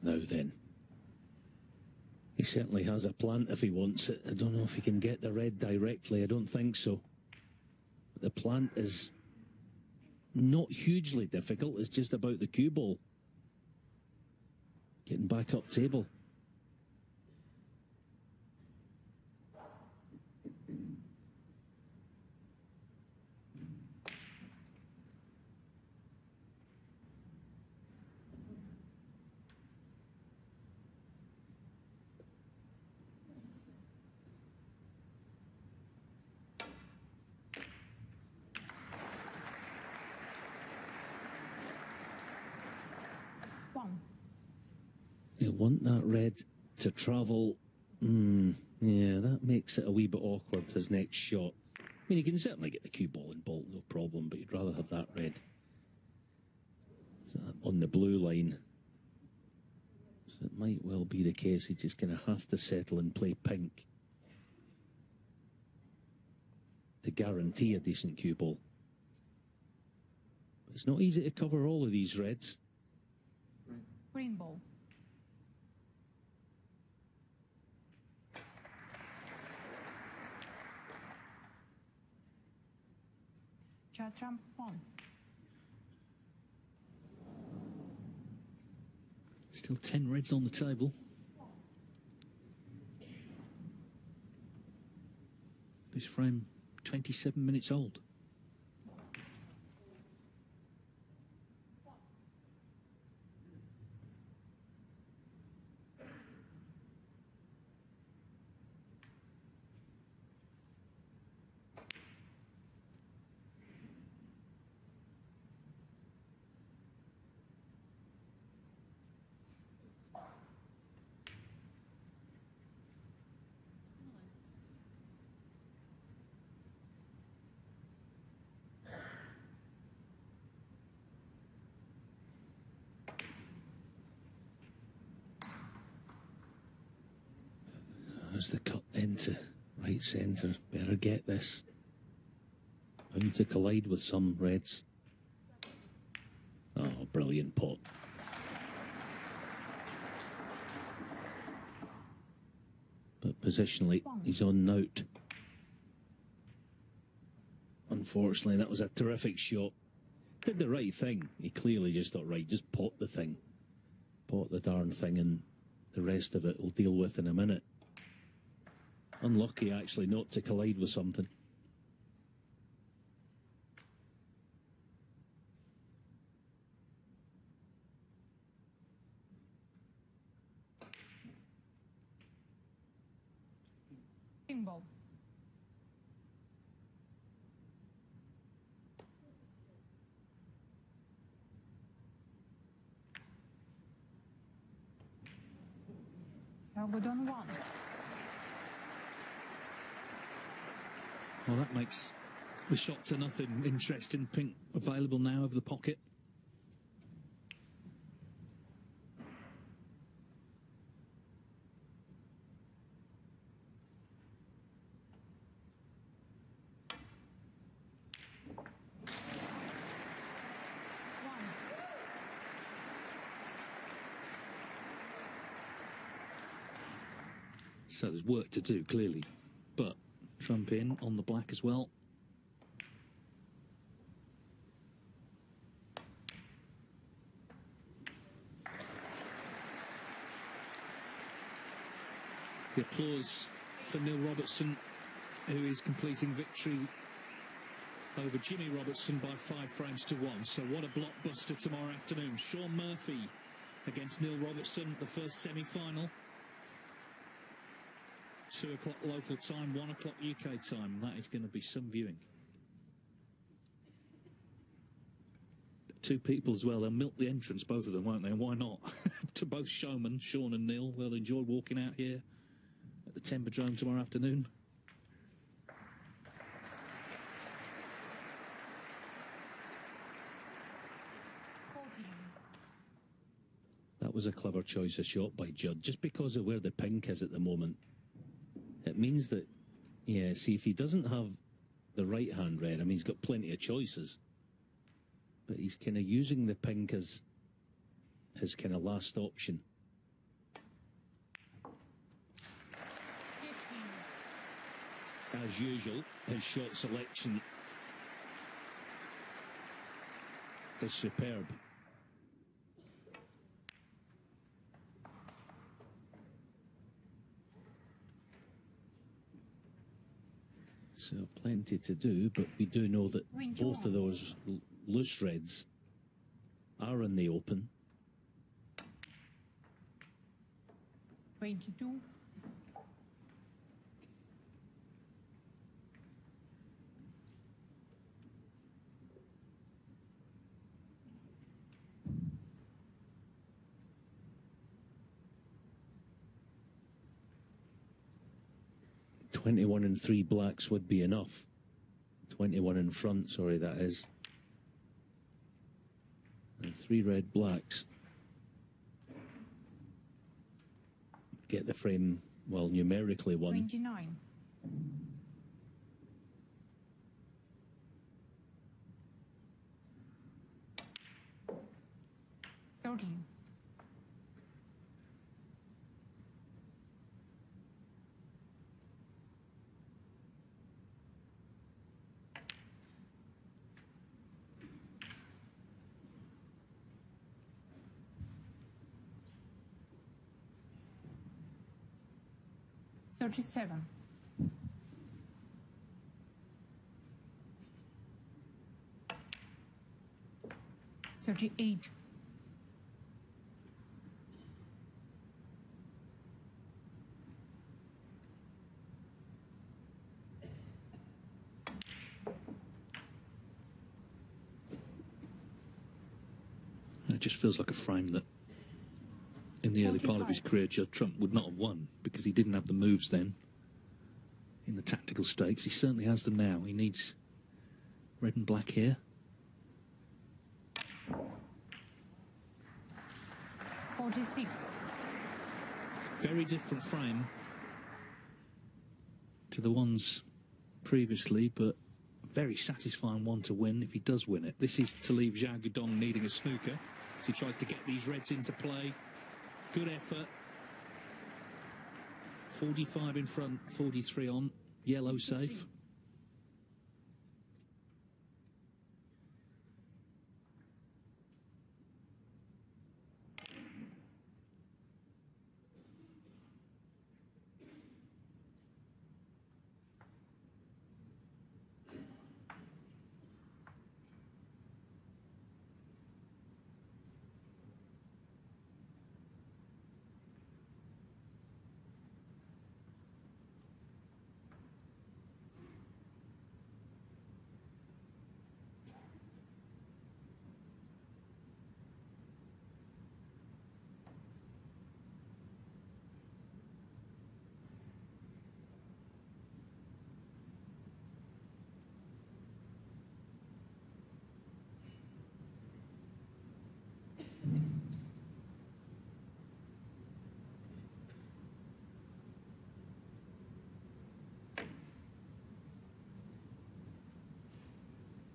Speaker 3: Now then, he certainly has a plant if he wants it. I don't know if he can get the red directly. I don't think so. The plant is not hugely difficult. It's just about the cue ball. Getting back up table. You want that red to travel. Yeah, that makes it a wee bit awkward, his next shot. I mean, he can certainly get the cue ball in bolt, no problem, but you'd rather have that red on the blue line. So it might well be the case he's just going to have to settle and play pink to guarantee a decent cue ball. But it's not easy to cover all of these reds.
Speaker 1: Green ball. Judd trump 1.
Speaker 2: Still 10 reds on the table. This frame 27 minutes old.
Speaker 3: There's the cut into right centre. Better get this. Bound to collide with some reds. brilliant pot. But positionally, he's on note. Unfortunately, that was a terrific shot. Did the right thing. He clearly just thought, right, just pot the thing. Pot the darn thing, and the rest of it we'll deal with in a minute. Unlucky, actually, not to collide with something.
Speaker 1: Ball. Now Guodong 1.
Speaker 2: Well, that makes the shot to nothing. Interesting. Pink available now over the pocket. So there's work to do, clearly. But Trump in on the black as well. The applause for Neil Robertson, who is completing victory over Jimmy Robertson by 5 frames to 1. So what a blockbuster tomorrow afternoon. Shaun Murphy against Neil Robertson, the first semi-final. 2 o'clock local time, 1 o'clock UK time. That is going to be some viewing. 2 people as well. They'll milk the entrance, both of them, won't they? And why not? To both showmen, Shaun and Neil. They'll enjoy walking out here at the Tempodrome tomorrow afternoon.
Speaker 3: That was a clever choice of shot by Judd, just because of where the pink is at the moment. It means that, yeah, see, if he doesn't have the right hand read, I mean, he's got plenty of choices, but he's kind of using the pink as his kind of last option. As usual, his shot selection is superb. So plenty to do, but we do know that both of those loose reds are in the open.
Speaker 1: 22.
Speaker 3: $21 and 3 blacks would be enough. 21 in front, sorry, that is. And 3 red blacks. Get the frame, well, numerically won.
Speaker 1: 29. Thirteen. $37. $38.
Speaker 2: It just feels like a frame that in the early part of his career, Judd Trump would not have won because he didn't have the moves then in the tactical stakes. He certainly has them now. He needs red and black here.
Speaker 1: 46.
Speaker 2: Very different frame to the ones previously, but a very satisfying one to win if he does win it. This is to leave Guodong needing a snooker. as he tries to get these reds into play. Good effort. 45 in front, 43 on. Yellow safe.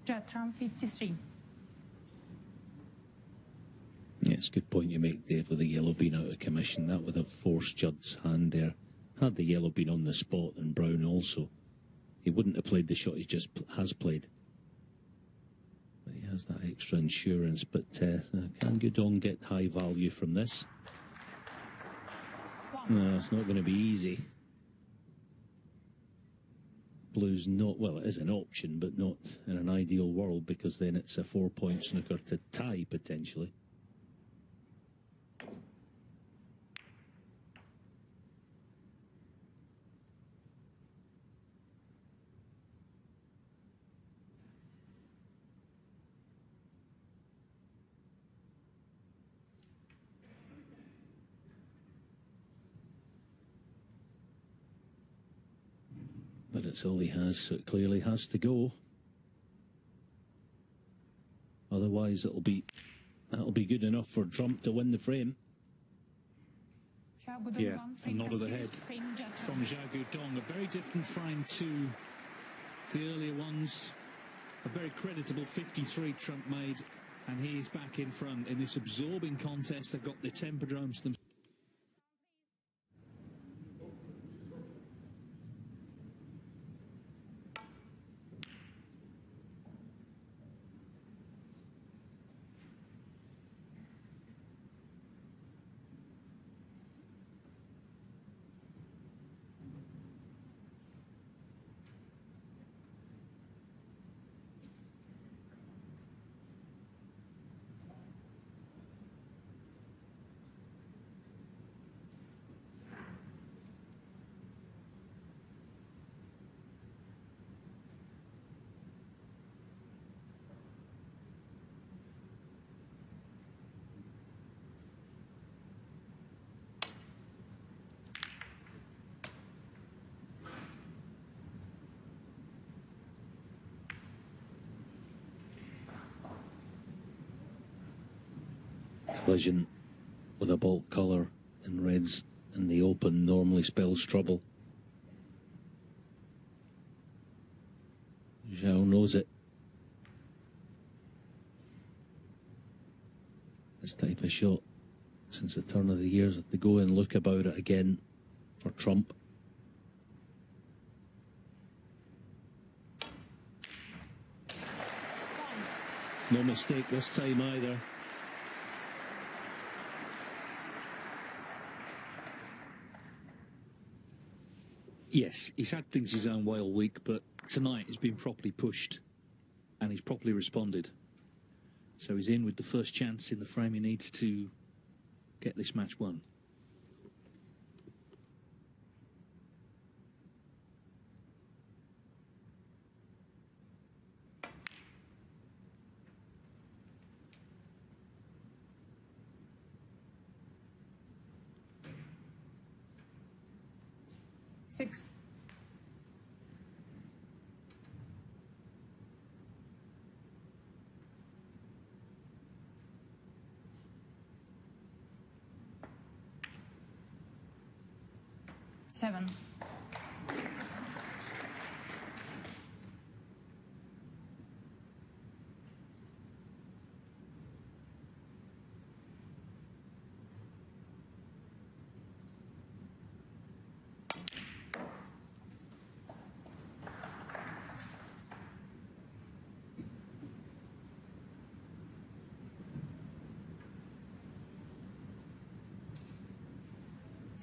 Speaker 1: Judd, round 53.
Speaker 3: Yeah, it's a good point you make, Dave, with the yellow being out of commission. That would have forced Judd's hand there. Had the yellow been on the spot and brown also, he wouldn't have played the shot he just has played. But he has that extra insurance. But can Guodong get high value from this? No, it's not going to be easy. Blue's not, well, it is an option, but not in an ideal world, because then it's a 4-point snooker to tie potentially. But it's all he has, so it clearly has to go. Otherwise, that'll be good enough for Trump to win the frame.
Speaker 2: Yeah, a nod of the head from Guodong. A very different frame to the earlier ones. A very creditable 53 Trump made, and he is back in front in this absorbing contest. They've got the Tempodromes themselves.
Speaker 3: Collision with a bulk colour in reds in the open normally spells trouble. Xiao knows it. This type of shot, since the turn of the years, at the go and look about it again for Trump. No mistake this time either.
Speaker 2: Yes, he's had things his own way all week, but tonight he's been properly pushed and he's properly responded. So he's in with the first chance in the frame he needs to get this match won.
Speaker 1: Six. Seven.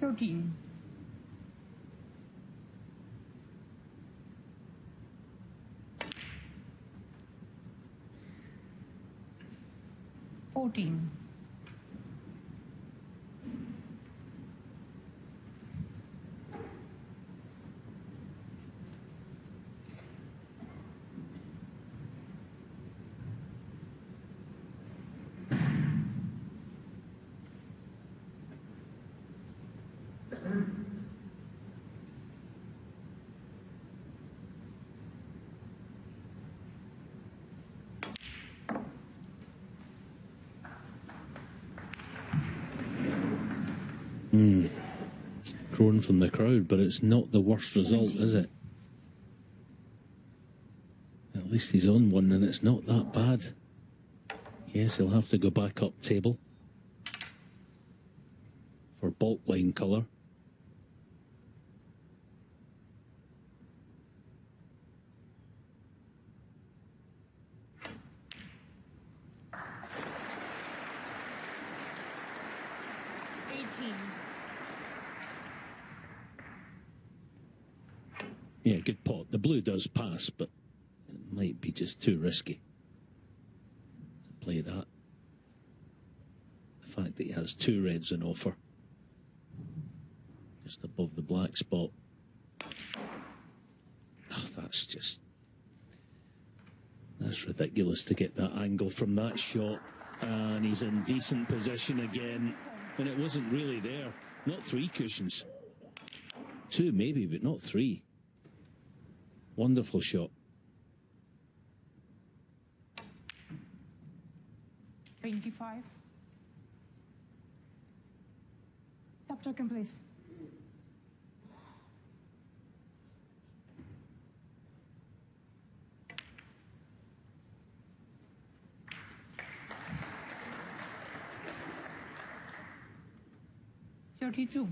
Speaker 1: 13. 14.
Speaker 3: Groan from the crowd, but it's not the worst result,
Speaker 1: 17.
Speaker 3: is it? At least he's on one, and it's not that bad. Yes, he'll have to go back up table for baulk line colour. Yeah, good pot. The blue does pass, but it might be just too risky to play that. The fact that he has two reds on offer, just above the black spot. Oh, that's ridiculous to get that angle from that shot. And he's in decent position again. And it wasn't really there. Not three cushions. Two maybe, but not three. Wonderful shot.
Speaker 1: 25. Stop token, please. $32.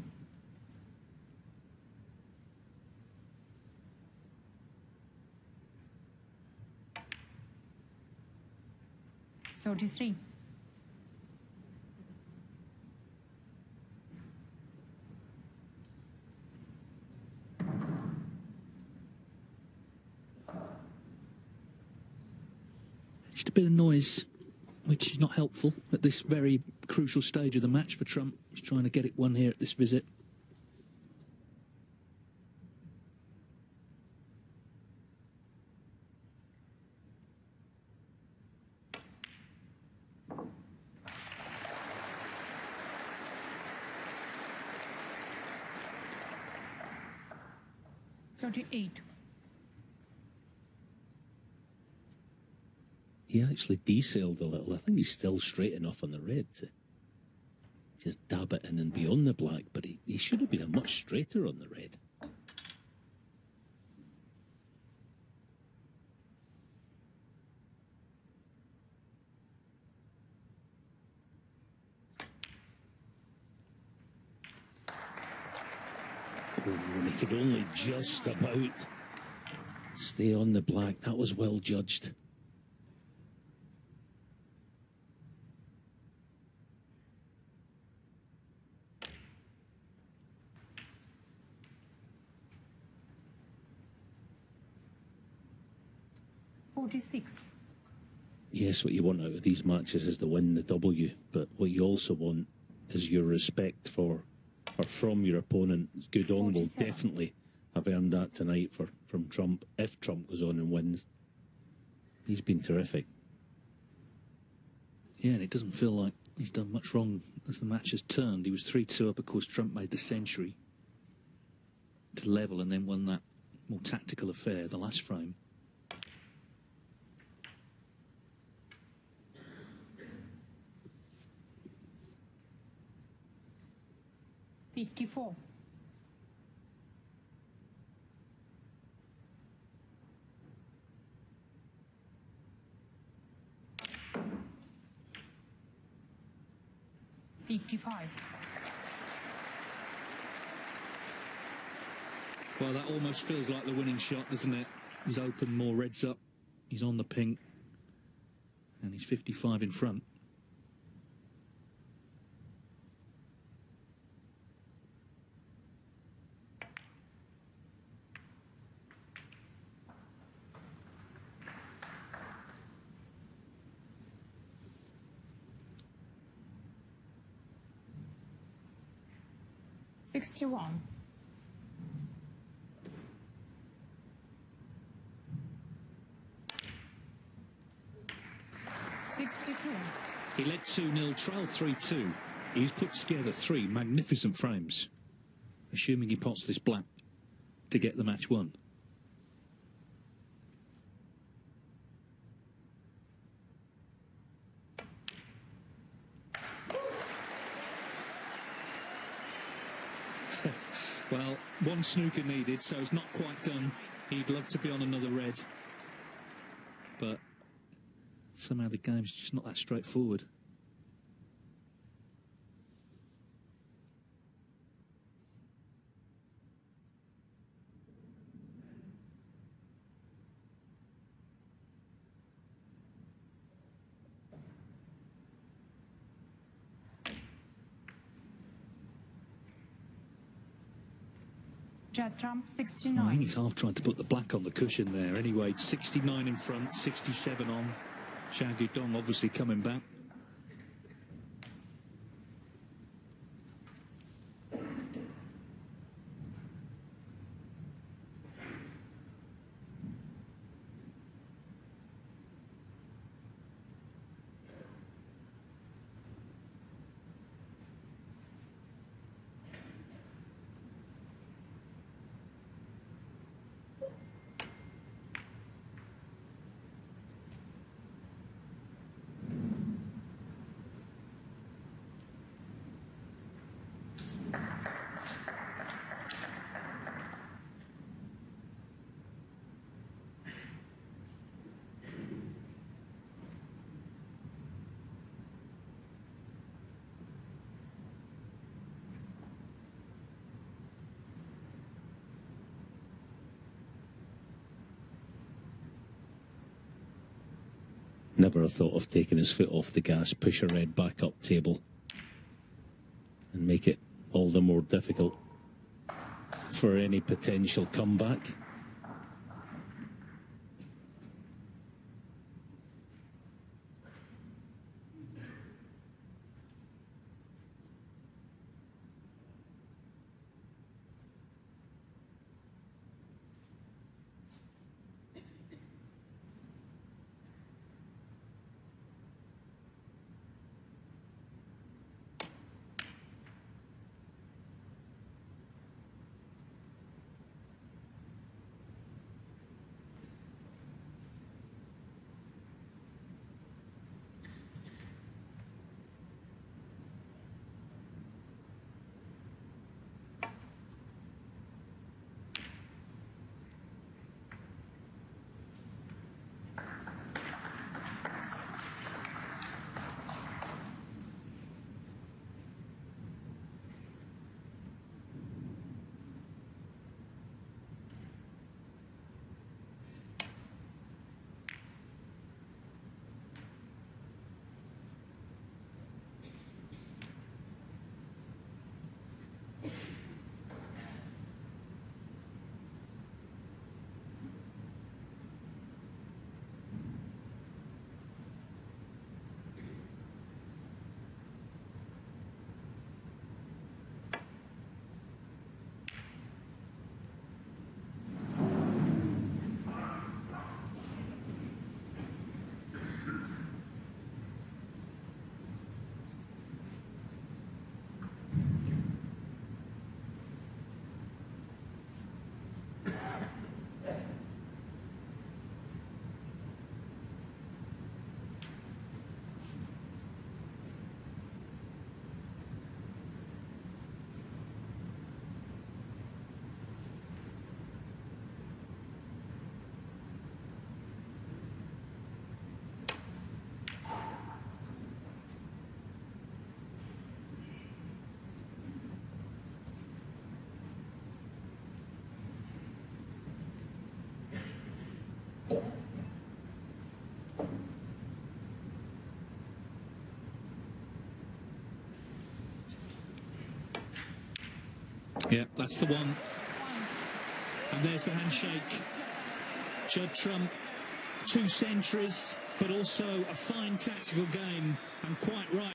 Speaker 1: 33.
Speaker 2: 'Just a bit of noise, which is not helpful at this very crucial stage of the match for Trump. He's trying to get it won here at this visit.
Speaker 3: He actually desailed a little. I think he's still straight enough on the red to just dab it in and beyond the black, but he should have been a much straighter on the red. Oh, and he could only just about stay on the black. That was well judged. Yes, what you want out of these matches is to win the W, but what you also want is your respect for or from your opponent. Guodong will definitely have earned that tonight from Trump, if Trump goes on and wins. He's been terrific.
Speaker 2: Yeah, and it doesn't feel like he's done much wrong as the match has turned. He was 3-2 up, of course. Trump made the century to level and then won that more tactical affair, the last frame.
Speaker 1: $54. 55.
Speaker 2: Well, that almost feels like the winning shot, doesn't it? He's opened more reds up. He's on the pink. And he's 55 in front.
Speaker 1: 61. 62.
Speaker 2: He led 2-0, trail 3-2. He's put together 3 magnificent frames, assuming he pots this black to get the match won. Well, one snooker needed, so it's not quite done. He'd love to be on another red, but somehow the game's just not that straightforward.
Speaker 1: Judd Trump,
Speaker 2: I
Speaker 1: 69.
Speaker 2: think he's half trying to put the black on the cushion there. Anyway, 69 in front, 67 on. Xiao Guodong obviously coming back.
Speaker 3: Never a thought of taking his foot off the gas, push a red back up table and make it all the more difficult for any potential comeback.
Speaker 2: Yeah, that's the one. And there's the handshake. Judd Trump, 2 centuries, but also a fine tactical game, and quite right.